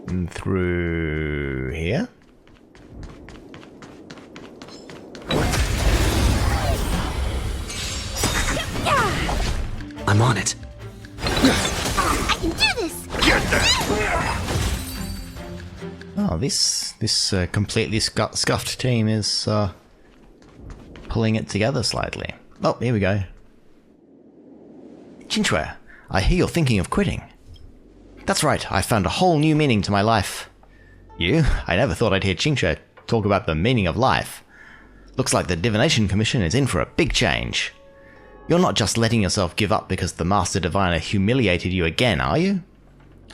And through here.
I'm on it.
I can do this!
Oh, this completely scuffed team is pulling it together slightly. Oh, here we go. Qingque, I hear you're thinking of quitting. That's right, I found a whole new meaning to my life. You? I never thought I'd hear Qingque talk about the meaning of life. Looks like the Divination Commission is in for a big change. You're not just letting yourself give up because the Master Diviner humiliated you again, are you?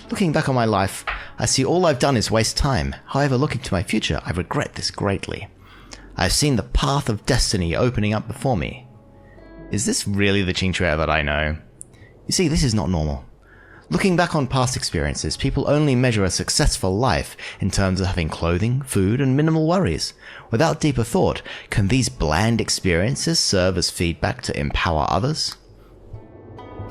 Looking back on my life, I see all I've done is waste time. However, looking to my future, I regret this greatly. I've seen the path of destiny opening up before me. Is this really the Qingque that I know? You see, this is not normal. Looking back on past experiences, people only measure a successful life in terms of having clothing, food, and minimal worries. Without deeper thought, can these bland experiences serve as feedback to empower others?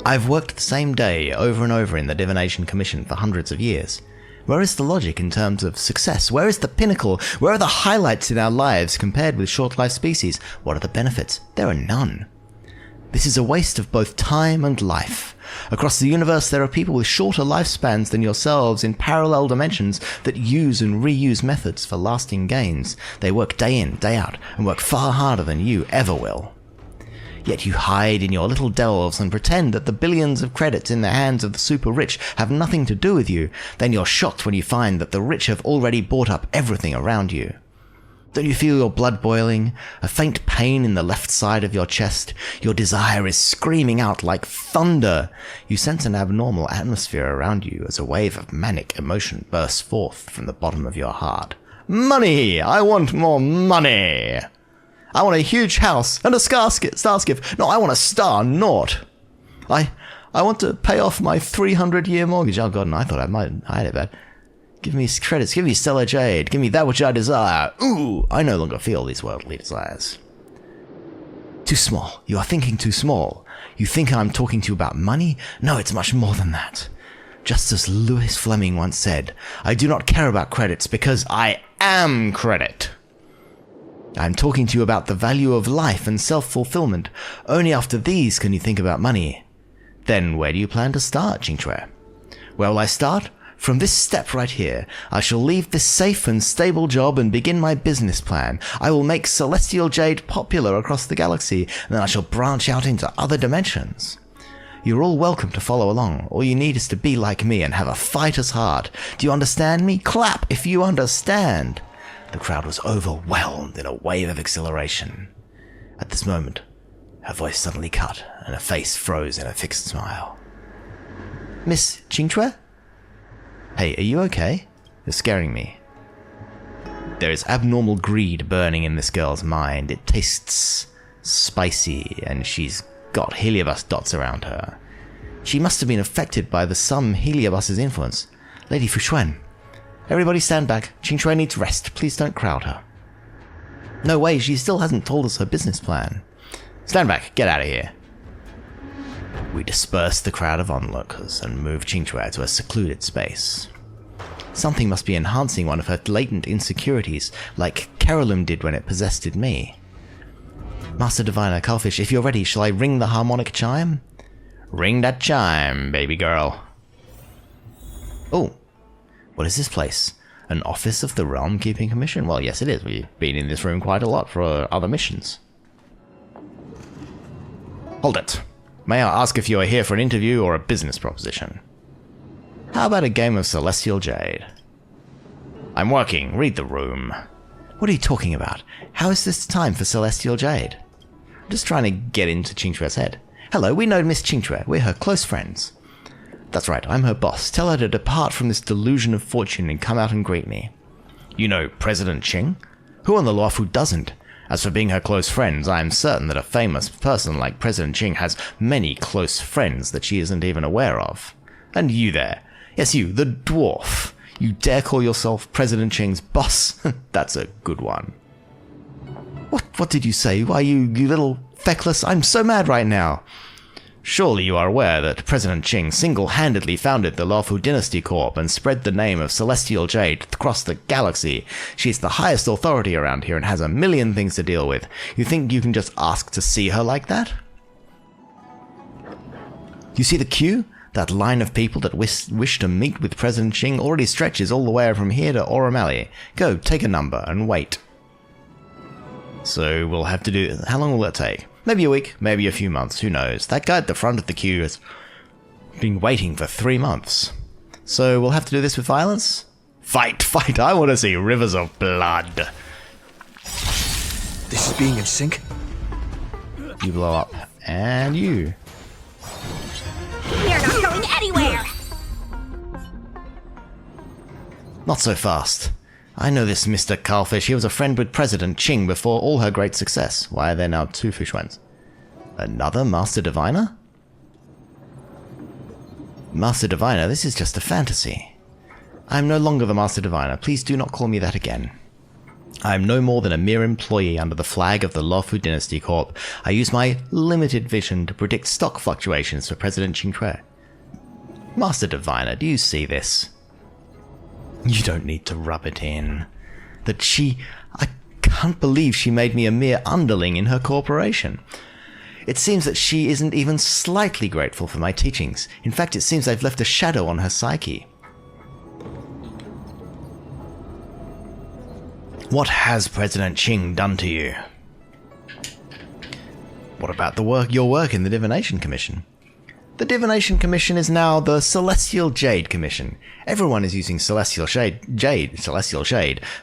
I've worked the same day over and over in the Divination Commission for hundreds of years. Where is the logic in terms of success? Where is the pinnacle? Where are the highlights in our lives compared with short-life species? What are the benefits? There are none. This is a waste of both time and life. Across the universe, there are people with shorter lifespans than yourselves in parallel dimensions that use and reuse methods for lasting gains. They work day in, day out, and work far harder than you ever will. Yet you hide in your little delves and pretend that the billions of credits in the hands of the super rich have nothing to do with you. Then you're shocked when you find that the rich have already bought up everything around you. Don't you feel your blood boiling? A faint pain in the left side of your chest? Your desire is screaming out like thunder. You sense an abnormal atmosphere around you as a wave of manic emotion bursts forth from the bottom of your heart. Money! I want more money! I want a huge house and a starskiff. No, I want a star, naught. I want to pay off my 300-year mortgage. Oh god, and I thought I might hide it bad. Give me credits, give me stellar jade, give me that which I desire. Ooh, I no longer feel these worldly desires. Too small. You are thinking too small. You think I'm talking to you about money? No, it's much more than that. Just as Louis Fleming once said, I do not care about credits because I am credit. I'm talking to you about the value of life and self-fulfillment. Only after these can you think about money. Then where do you plan to start, Qingque? Where will I start? From this step right here, I shall leave this safe and stable job and begin my business plan. I will make celestial jade popular across the galaxy, and then I shall branch out into other dimensions. You're all welcome to follow along. All you need is to be like me and have a fighter's heart. Do you understand me? Clap if you understand. The crowd was overwhelmed in a wave of exhilaration. At this moment, her voice suddenly cut, and her face froze in a fixed smile. Miss Qingque? Hey, are you okay? You're scaring me. There is abnormal greed burning in this girl's mind. It tastes spicy, and she's got heliobus dots around her. She must have been affected by some heliobus's influence. Lady Fuxuan, everybody stand back. Qingque needs rest. Please don't crowd her. No way, she still hasn't told us her business plan. Stand back. Get out of here. We dispersed the crowd of onlookers and moved Qingque to a secluded space. Something must be enhancing one of her latent insecurities, like Carolum did when it possessed me. Master Diviner Cullfish, if you're ready, shall I ring the harmonic chime? Ring that chime, baby girl. Oh, what is this place? An office of the Realm Keeping Commission? Well, yes it is. We've been in this room quite a lot for other missions. Hold it. May I ask if you are here for an interview or a business proposition? How about a game of Celestial Jade? I'm working. Read the room. What are you talking about? How is this time for Celestial Jade? Just trying to get into Qingchue's head. Hello, we know Miss Qingchue. We're her close friends. That's right, I'm her boss. Tell her to depart from this delusion of fortune and come out and greet me. You know President Qing? Who on the Luofu doesn't? As for being her close friends, I am certain that a famous person like President Qing has many close friends that she isn't even aware of. And you there. Yes, you, the dwarf. You dare call yourself President Qing's boss? That's a good one. What did you say? Why, you little feckless, I'm so mad right now. Surely you are aware that President Qing single-handedly founded the Luofu Dynasty Corp and spread the name of Celestial Jade across the galaxy. She's the highest authority around here and has a million things to deal with. You think you can just ask to see her like that? You see the queue? That line of people that wish to meet with President Qing already stretches all the way from here to Oromeli. Go, take a number and wait. So we'll have to do... How long will that take? Maybe a week, maybe a few months, who knows. That guy at the front of the queue has been waiting for 3 months. So we'll have to do this with violence? Fight, fight, I want to see rivers of blood.
This is being in sync?
You blow up. And you.
We're not going anywhere!
Not so fast. I know this Mr. Carlfish. He was a friend with President Qing before all her great success. Why are there now 2 Fushuans? Another Master Diviner? Master Diviner, this is just a fantasy. I am no longer the Master Diviner. Please do not call me that again. I am no more than a mere employee under the flag of the Luofu Dynasty Corp. I use my limited vision to predict stock fluctuations for President Qingchue. Master Diviner, do you see this? You don't need to rub it in. I can't believe she made me a mere underling in her corporation. It seems that she isn't even slightly grateful for my teachings. In fact, it seems I've left a shadow on her psyche. What has President Qing done to you? What about your work in the Divination Commission? The Divination Commission is now the Celestial Jade Commission. Everyone is using Celestial Jade,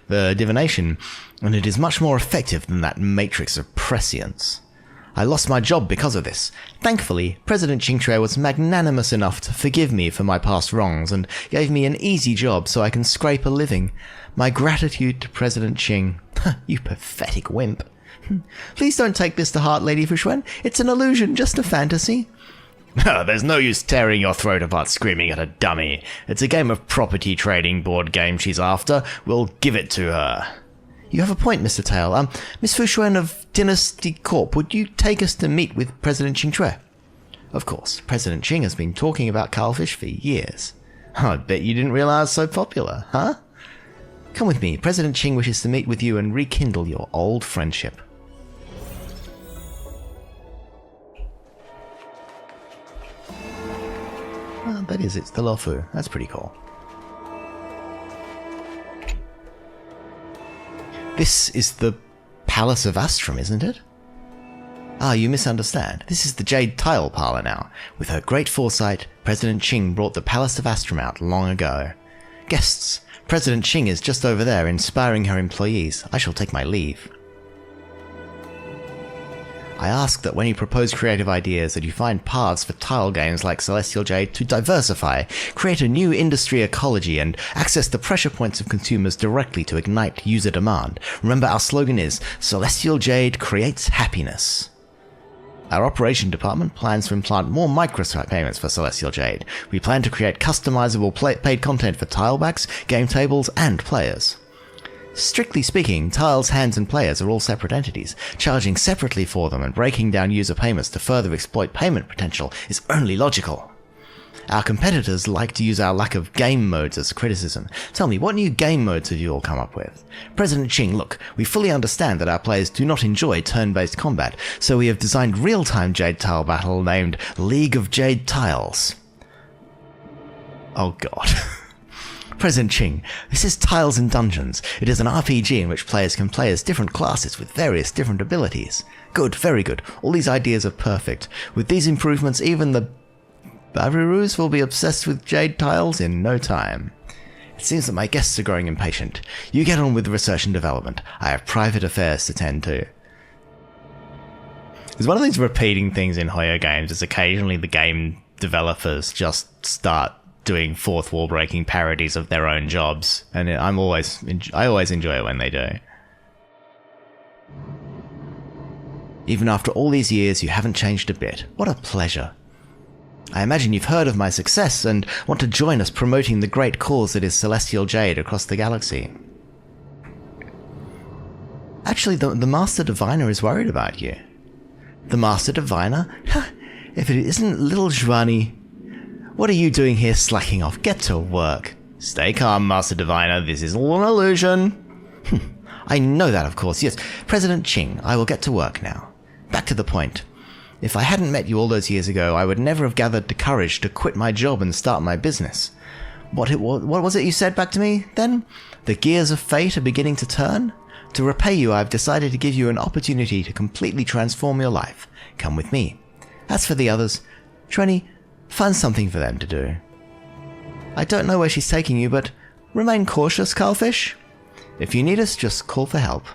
the divination, and it is much more effective than that matrix of prescience. I lost my job because of this. Thankfully, President Qingchue was magnanimous enough to forgive me for my past wrongs and gave me an easy job so I can scrape a living. My gratitude to President Qing. You pathetic wimp. Please don't take this to heart, Lady Fushuen. It's an illusion, just a fantasy. There's no use tearing your throat apart screaming at a dummy. It's a game of property trading board game she's after. We'll give it to her. You have a point, Mr. Tail. Miss Fushuen of Dynasty Corp, would you take us to meet with President Qingchue? Of course, President Qing has been talking about Carlfish for years. I bet you didn't realize so popular, huh? Come with me. President Qing wishes to meet with you and rekindle your old friendship. Oh, that is, it's the Luofu. That's pretty cool. This is the Palace of Astrum, isn't it? Ah, you misunderstand. This is the Jade Tile Parlor now. With her great foresight, President Qing brought the Palace of Astrum out long ago. Guests, President Qing is just over there inspiring her employees. I shall take my leave. I ask that when you propose creative ideas that you find paths for tile games like Celestial Jade to diversify, create a new industry ecology and access the pressure points of consumers directly to ignite user demand. Remember, our slogan is, Celestial Jade creates happiness. Our operation department plans to implant more micropayments for Celestial Jade. We plan to create customizable paid content for tilebacks, game tables, and players. Strictly speaking, tiles, hands, and players are all separate entities. Charging separately for them and breaking down user payments to further exploit payment potential is only logical. Our competitors like to use our lack of game modes as a criticism. Tell me, what new game modes have you all come up with? President Qing, look, we fully understand that our players do not enjoy turn-based combat, so we have designed real-time Jade Tile Battle named League of Jade Tiles. Oh god. President Qing, this is Tiles and Dungeons. It is an RPG in which players can play as different classes with various different abilities. Good, very good. All these ideas are perfect. With these improvements, even the Barirus will be obsessed with jade tiles in no time. It seems that my guests are growing impatient. You get on with research and development. I have private affairs to tend to. It's one of these repeating things in Hoyo games is occasionally the game developers just start doing fourth wall breaking parodies of their own jobs, and I always enjoy it when they do. Even after all these years, you haven't changed a bit. What a pleasure. I imagine you've heard of my success and want to join us promoting the great cause that is Celestial Jade across the galaxy. Actually, the Master Diviner is worried about you. The Master Diviner? If it isn't little Zhuani. What are you doing here slacking off? Get to work. Stay calm, Master Diviner. This is all an illusion. I know that, of course. Yes, President Ching, I will get to work now. Back to the point. If I hadn't met you all those years ago, I would never have gathered the courage to quit my job and start my business. What was it you said back to me, then? The gears of fate are beginning to turn? To repay you, I've decided to give you an opportunity to completely transform your life. Come with me. As for the others, Trenny, find something for them to do. I don't know where she's taking you, but remain cautious, Carlfish. If you need us, just call for help.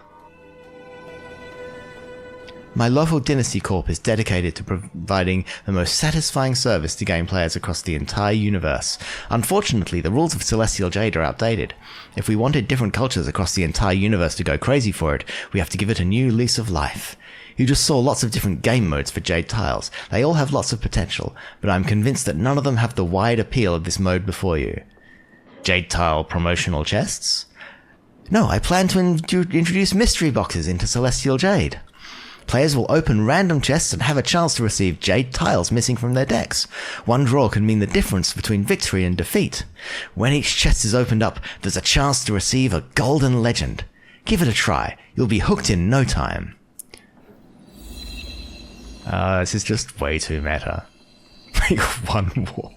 My Luofu Dynasty Corp is dedicated to providing the most satisfying service to game players across the entire universe. Unfortunately, the rules of Celestial Jade are outdated. If we wanted different cultures across the entire universe to go crazy for it, we have to give it a new lease of life. You just saw lots of different game modes for Jade Tiles. They all have lots of potential, but I'm convinced that none of them have the wide appeal of this mode before you. Jade Tile promotional chests? No, I plan to introduce mystery boxes into Celestial Jade. Players will open random chests and have a chance to receive Jade Tiles missing from their decks. One draw can mean the difference between victory and defeat. When each chest is opened up, there's a chance to receive a golden legend. Give it a try. You'll be hooked in no time. This is just way too meta. Like one warp.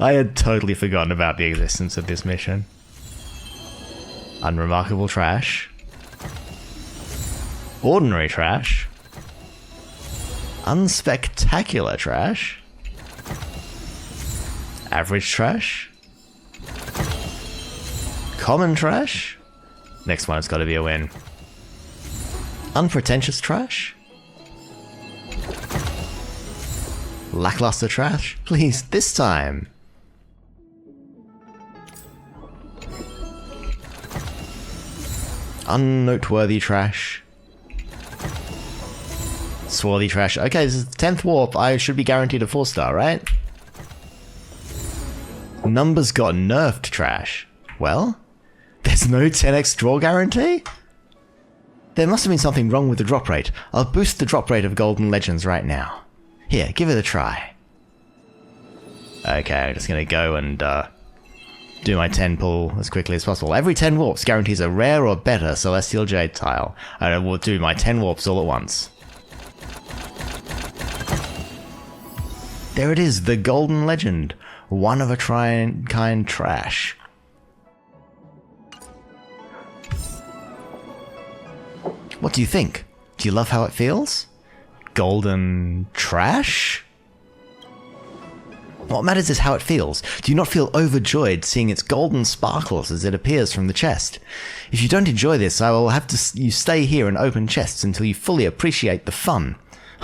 I had totally forgotten about the existence of this mission. Unremarkable trash. Ordinary trash. Unspectacular trash. Average trash. Common trash. Next one has got to be a win. Unpretentious trash. Lackluster trash. Please, this time. Unnoteworthy trash. Swarthy trash. Okay, this is the 10th warp. I should be guaranteed a 4-star, right? Numbers got nerfed trash. Well, there's no 10x draw guarantee? There must have been something wrong with the drop rate. I'll boost the drop rate of Golden Legends right now. Here, give it a try. Okay, I'm just gonna go and do my 10 pull as quickly as possible. Every 10 warps guarantees a rare or better Celestial Jade tile. And I will do my 10 warps all at once. There it is, the Golden Legend. One of a kind trash. What do you think? Do you love how it feels? Golden trash? What matters is how it feels. Do you not feel overjoyed seeing its golden sparkles as it appears from the chest? If you don't enjoy this, I will have you stay here and open chests until you fully appreciate the fun.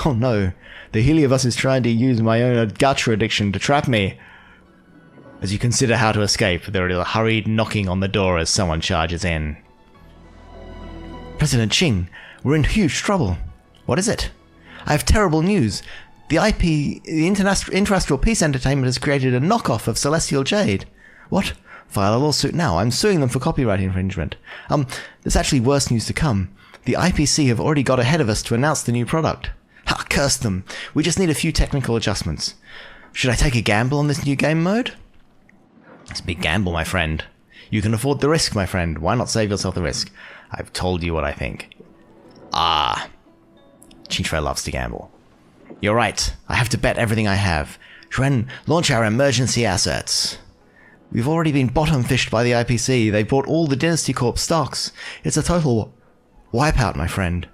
Oh no, the Heliobus is trying to use my own gacha addiction to trap me. As you consider how to escape, there is a hurried knocking on the door as someone charges in. President Ching, we're in huge trouble. What is it? I have terrible news. The Interastral Peace Entertainment has created a knockoff of Celestial Jade. What? File a lawsuit now. I'm suing them for copyright infringement. There's actually worse news to come. The IPC have already got ahead of us to announce the new product. Ha, curse them. We just need a few technical adjustments. Should I take a gamble on this new game mode? It's a big gamble, my friend. You can afford the risk, my friend. Why not save yourself the risk? I've told you what I think. Ah. Chintre loves to gamble. You're right. I have to bet everything I have. Shren, launch our emergency assets. We've already been bottom-fished by the IPC. They bought all the Dynasty Corp stocks. It's a total wipeout, my friend.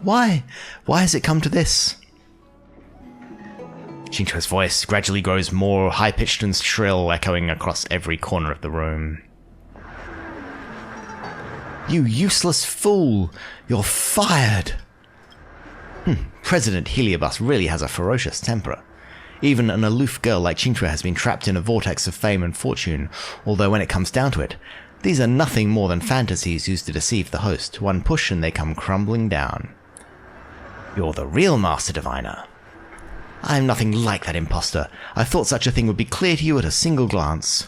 Why? Why has it come to this? Chintre's voice gradually grows more high-pitched and shrill, echoing across every corner of the room. You useless fool! You're fired! President Heliobus really has a ferocious temper. Even an aloof girl like Qingque has been trapped in a vortex of fame and fortune, although when it comes down to it, these are nothing more than fantasies used to deceive the host. One push and they come crumbling down. You're the real Master Diviner. I'm nothing like that imposter. I thought such a thing would be clear to you at a single glance.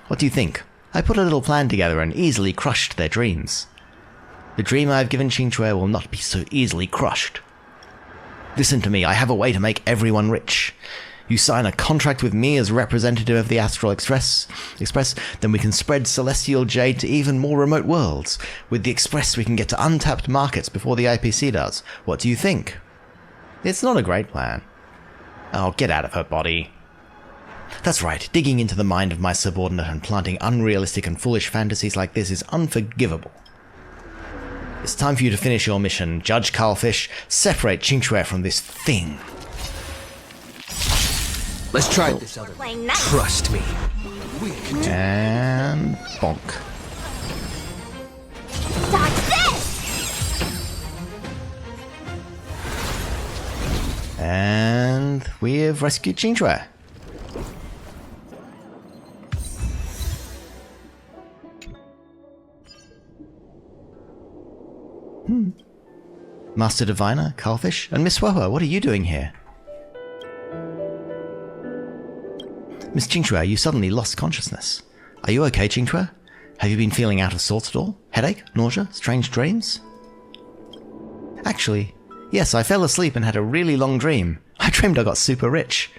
What do you think? I put a little plan together and easily crushed their dreams. The dream I have given Qingque will not be so easily crushed. Listen to me, I have a way to make everyone rich. You sign a contract with me as representative of the Astral Express, then we can spread celestial jade to even more remote worlds. With the Express we can get to untapped markets before the IPC does. What do you think? It's not a great plan. Oh, get out of her body. That's right, digging into the mind of my subordinate and planting unrealistic and foolish fantasies like this is unforgivable. It's time for you to finish your mission. Judge Carlfish, separate Qingque from this thing.
Let's try this other.
Playing nice.
Trust me.
And bonk.
Dodge this!
And we have rescued Qingque. Master Diviner, Carlfish, and Miss Woho, what are you doing here? Miss Qingque, you suddenly lost consciousness. Are you okay, Qingque? Have you been feeling out of sorts at all? Headache? Nausea? Strange dreams? Actually, yes, I fell asleep and had a really long dream. I dreamed I got super rich.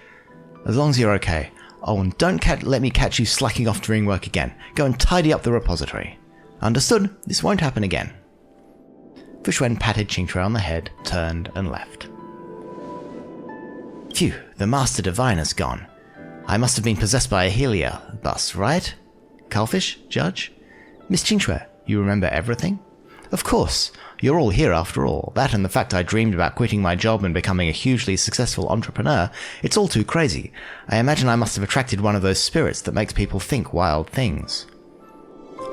As long as you're okay. Oh, and don't let me catch you slacking off during work again. Go and tidy up the repository. Understood? This won't happen again. Fushuen patted Qingque on the head, turned, and left. Phew, the Master Diviner's gone. I must have been possessed by a Heliobus, right? Carlfish? Judge? Miss Qingque, you remember everything? Of course. You're all here after all. That and the fact I dreamed about quitting my job and becoming a hugely successful entrepreneur, it's all too crazy. I imagine I must have attracted one of those spirits that makes people think wild things.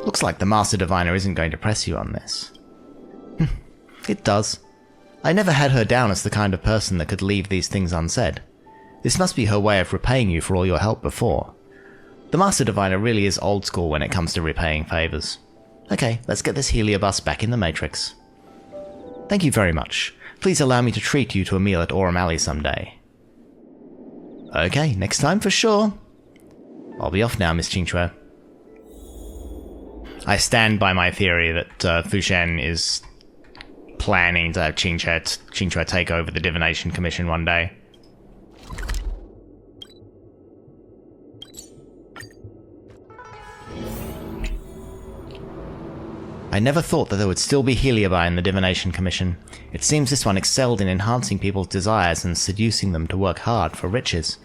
Looks like the Master Diviner isn't going to press you on this. It does. I never had her down as the kind of person that could leave these things unsaid. This must be her way of repaying you for all your help before. The Master Diviner really is old school when it comes to repaying favours. Okay, let's get this Heliobus back in the Matrix. Thank you very much. Please allow me to treat you to a meal at Aurum Alley someday. Okay, next time for sure. I'll be off now, Miss Qingque. I stand by my theory that Fushuen is planning to have Qingque take over the Divination Commission one day. I never thought that there would still be Heliobi in the Divination Commission. It seems this one excelled in enhancing people's desires and seducing them to work hard for riches.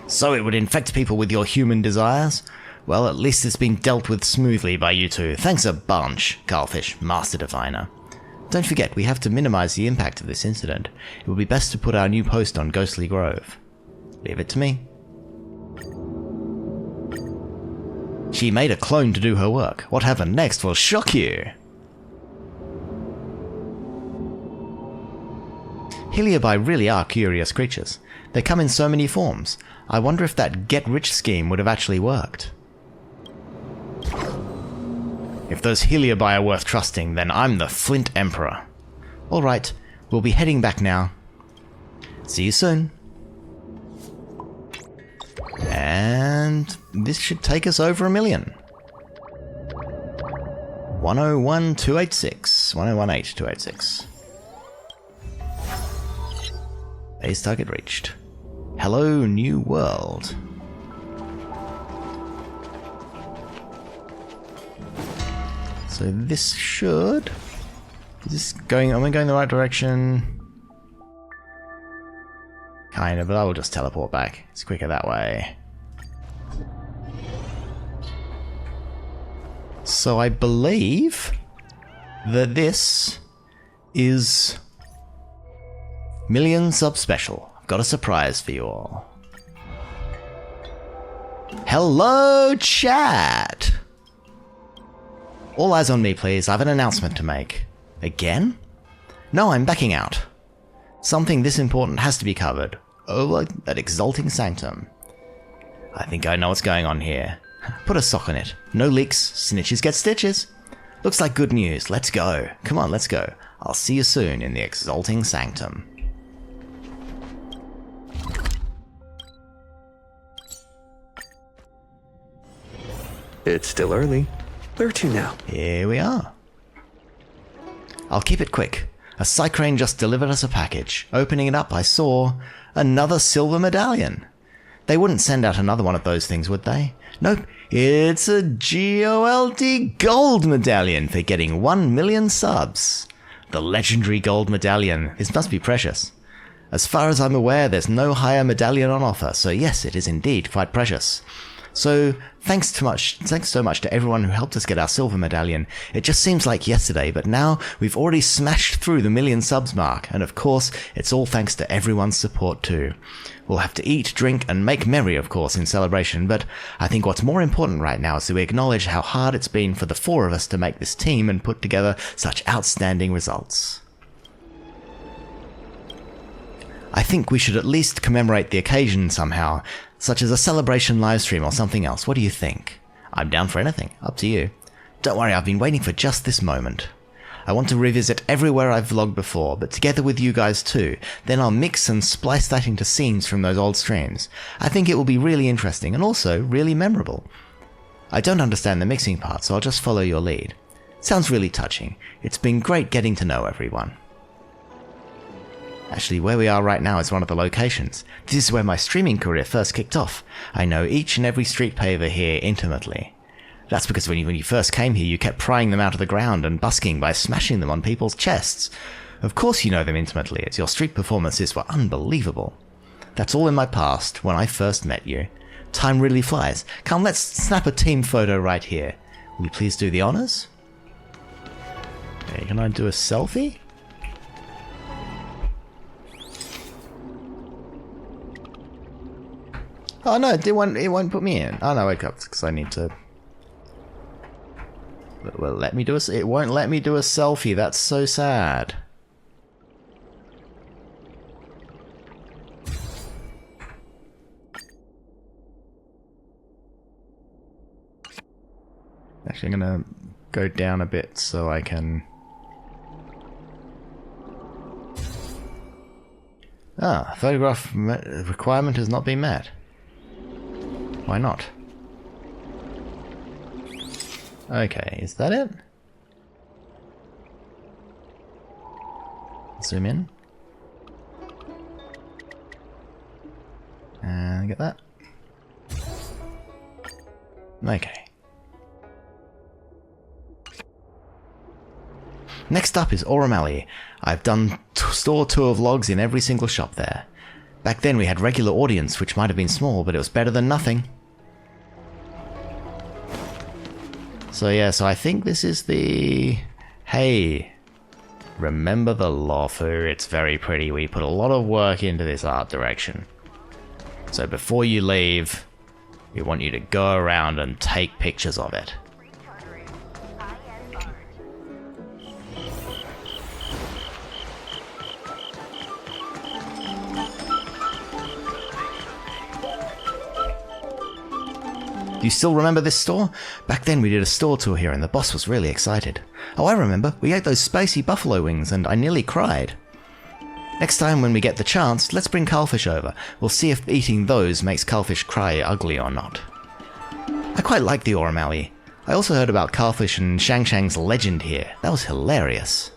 So it would infect people with your human desires? Well, at least it's been dealt with smoothly by you two. Thanks a bunch, Carlfish, Master Diviner. Don't forget, we have to minimize the impact of this incident. It would be best to put our new post on Ghostly Grove. Leave it to me. She made a clone to do her work. What happened next will shock you. Heliobi really are curious creatures. They come in so many forms. I wonder if that get-rich scheme would have actually worked. If those Heliobi are worth trusting, then I'm the Flint Emperor. Alright, we'll be heading back now. See you soon. And this should take us over 1 million. 101,286. 101,286. Base target reached. Hello, new world. So this should... Is this going... Am I going the right direction? Kind of, but I will just teleport back. It's quicker that way. So I believe that this is Million Sub Special. I've got a surprise for you all. Hello, chat! All eyes on me, please. I have an announcement to make. Again? No, I'm backing out. Something this important has to be covered. Over that exalting sanctum. I think I know what's going on here. Put a sock on it. No leaks, snitches get stitches. Looks like good news. Let's go. Come on, let's go. I'll see you soon in the exalting sanctum.
It's still early. Where to now?
Here we are. I'll keep it quick. A Psycrane just delivered us a package. Opening it up, I saw another silver medallion. They wouldn't send out another one of those things, would they? Nope, it's a GOLD gold medallion for getting 1 million subs. The legendary gold medallion. This must be precious. As far as I'm aware, there's no higher medallion on offer, so yes, it is indeed quite precious. So, thanks so much to everyone who helped us get our silver medallion. It just seems like yesterday, but now we've already smashed through the 1 million subs mark, and of course, it's all thanks to everyone's support too. We'll have to eat, drink, and make merry, of course, in celebration, but I think what's more important right now is that we acknowledge how hard it's been for the 4 of us to make this team and put together such outstanding results. I think we should at least commemorate the occasion somehow, such as a celebration livestream or something else. What do you think? I'm down for anything. Up to you. Don't worry, I've been waiting for just this moment. I want to revisit everywhere I've vlogged before, but together with you guys too. Then I'll mix and splice that into scenes from those old streams. I think it will be really interesting and also really memorable. I don't understand the mixing part, so I'll just follow your lead. Sounds really touching. It's been great getting to know everyone. Actually, where we are right now is one of the locations. This is where my streaming career first kicked off. I know each and every street paver here intimately. That's because when you first came here, you kept prying them out of the ground and busking by smashing them on people's chests. Of course you know them intimately, as your street performances were unbelievable. That's all in my past, when I first met you. Time really flies. Come, let's snap a team photo right here. Will you please do the honors? Okay, can I do a selfie? Oh no, it won't put me in. Oh no, wake up, because I need to... Well, let me do a... It won't let me do a selfie, that's so sad. Actually, I'm gonna go down a bit so I can... Ah, photograph requirement has not been met. Why not? Okay, is that it? Zoom in. And get that. Okay. Next up is Auramali. I've done store tour vlogs in every single shop there. Back then we had regular audience, which might have been small, but it was better than nothing. So yeah, so I think this is the... Hey, remember the Luofu? It's very pretty. We put a lot of work into this art direction. So before you leave, we want you to go around and take pictures of it. Do you still remember this store? Back then we did a store tour here and the boss was really excited. Oh, I remember. We ate those spicy buffalo wings and I nearly cried. Next time when we get the chance, let's bring Cullfish over. We'll see if eating those makes Cullfish cry ugly or not. I quite like the Auramali. I also heard about Cullfish and Shang Shang's legend here. That was hilarious.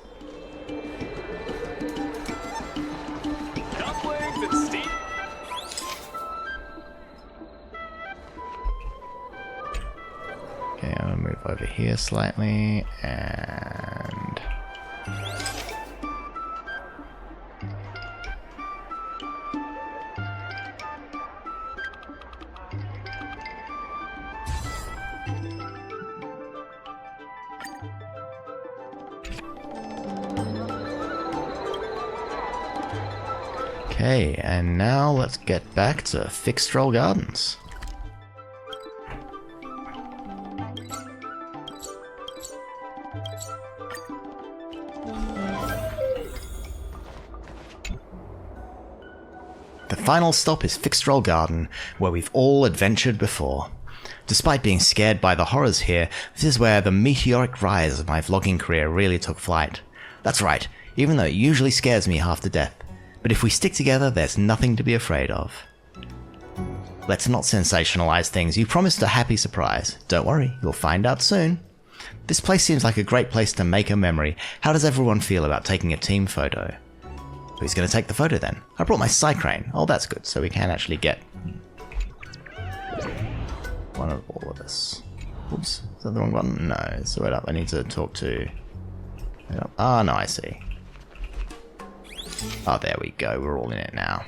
Okay, I'm gonna move over here slightly, and... Okay, and now let's get back to Fixtrol Gardens. The final stop is Fixtroll Garden, where we've all adventured before. Despite being scared by the horrors here, this is where the meteoric rise of my vlogging career really took flight. That's right, even though it usually scares me half to death. But if we stick together, there's nothing to be afraid of. Let's not sensationalize things. You promised a happy surprise. Don't worry, you'll find out soon. This place seems like a great place to make a memory. How does everyone feel about taking a team photo? Who's going to take the photo then? I brought my side crane. Oh, that's good, so we can actually get one of all of us. Oops, is that the wrong button? No, so wait up, I need to talk to... Ah, no, I see. Oh, there we go, we're all in it now.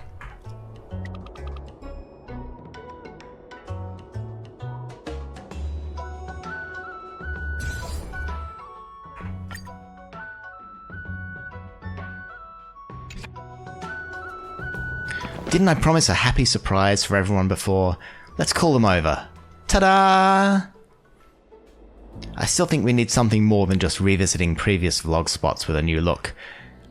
Didn't I promise a happy surprise for everyone before? Let's call them over. Ta-da! I still think we need something more than just revisiting previous vlog spots with a new look.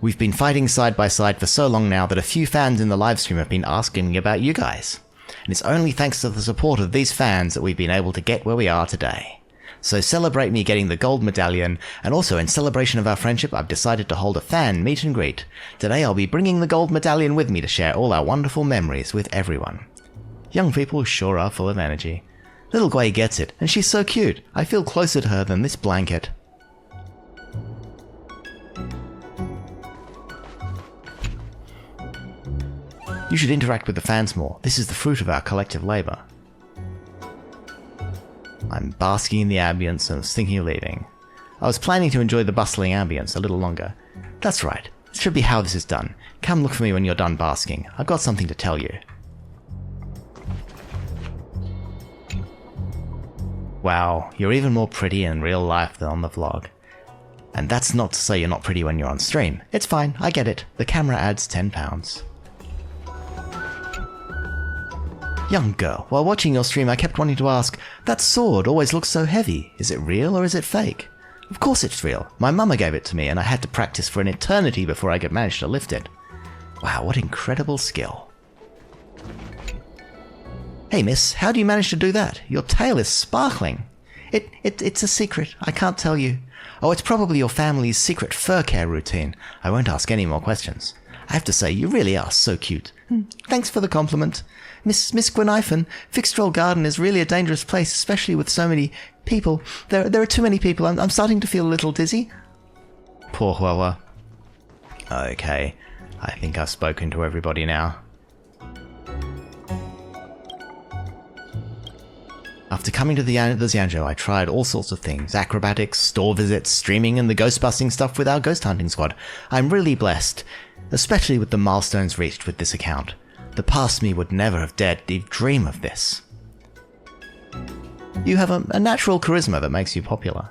We've been fighting side by side for so long now that a few fans in the livestream have been asking me about you guys. And it's only thanks to the support of these fans that we've been able to get where we are today. So celebrate me getting the gold medallion, and also in celebration of our friendship I've decided to hold a fan meet and greet. Today I'll be bringing the gold medallion with me to share all our wonderful memories with everyone. Young people sure are full of energy. Little Gwei gets it, and she's so cute. I feel closer to her than this blanket. You should interact with the fans more. This is the fruit of our collective labour. I'm basking in the ambience and was thinking of leaving. I was planning to enjoy the bustling ambience a little longer. That's right. This should be how this is done. Come look for me when you're done basking. I've got something to tell you. Wow, you're even more pretty in real life than on the vlog. And that's not to say you're not pretty when you're on stream. It's fine, I get it. The camera adds £10. Young girl, while watching your stream I kept wanting to ask, that sword always looks so heavy. Is it real or is it fake? Of course it's real. My mama gave it to me and I had to practice for an eternity before I could manage to lift it. Wow, what incredible skill. Hey miss, how do you manage to do that? Your tail is sparkling. It's a secret, I can't tell you. Oh, it's probably your family's secret fur care routine. I won't ask any more questions. I have to say, you really are so cute. Thanks for the compliment. Miss Gweniphan, Fixtroll Garden is really a dangerous place, especially with so many people. There are too many people. I'm starting to feel a little dizzy. Poor Huawei. Okay, I think I've spoken to everybody now. After coming to the Xianzhou, I tried all sorts of things. Acrobatics, store visits, streaming, and the ghost-busting stuff with our ghost hunting squad. I'm really blessed, especially with the milestones reached with this account. The past me would never have dared to dream of this. You have a natural charisma that makes you popular.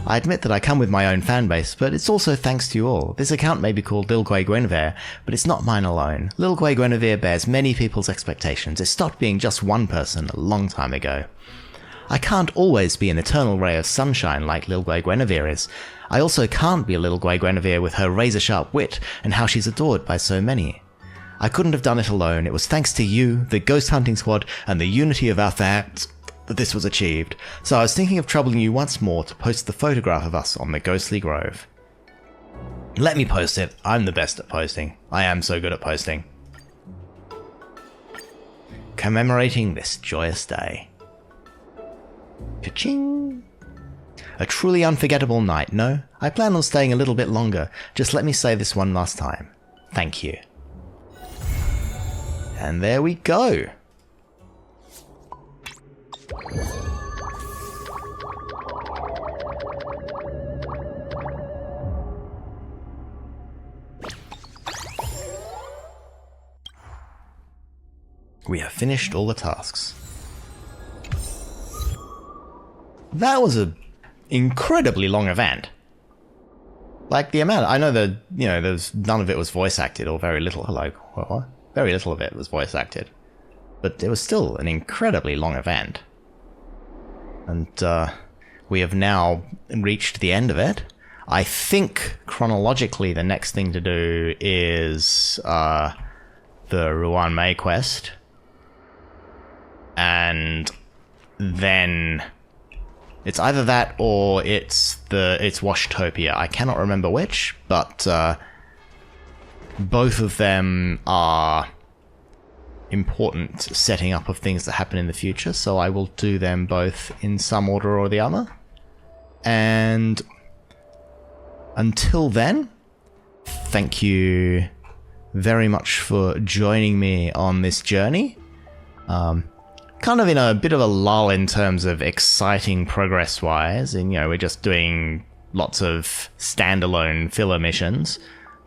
I admit that I come with my own fanbase, but it's also thanks to you all. This account may be called Lil Gwei Guinevere, but it's not mine alone. Lil Gwei Guinevere bears many people's expectations. It stopped being just one person a long time ago. I can't always be an eternal ray of sunshine like Lil Gwei Guinevere is. I also can't be Lil Gwei Guinevere with her razor-sharp wit and how she's adored by so many. I couldn't have done it alone. It was thanks to you, the ghost hunting squad, and the unity of our fans that this was achieved. So I was thinking of troubling you once more to post the photograph of us on the Ghostly Grove. Let me post it. I'm the best at posting. I am so good at posting. Commemorating this joyous day. Ka-ching! A truly unforgettable night, no? I plan on staying a little bit longer. Just let me say this one last time. Thank you. And there we go. We have finished all the tasks. That was an incredibly long event. Like the amount, I know that, you know, there's none of it was voice acted, or very little. Hello, what? Very little of it was voice acted. But it was still an incredibly long event. And we have now reached the end of it. I think chronologically the next thing to do is the Ruan Mei quest. And then it's either that or it's Washtopia. I cannot remember which, but both of them are important setting up of things that happen in the future, so I will do them both in some order or the other. And until then, thank you very much for joining me on this journey. Kind of in a bit of a lull in terms of exciting progress-wise, and we're just doing lots of standalone filler missions,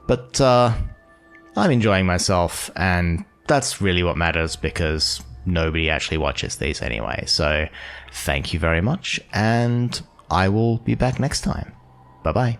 but I'm enjoying myself, and that's really what matters, because nobody actually watches these anyway. So thank you very much, and I will be back next time. Bye-bye.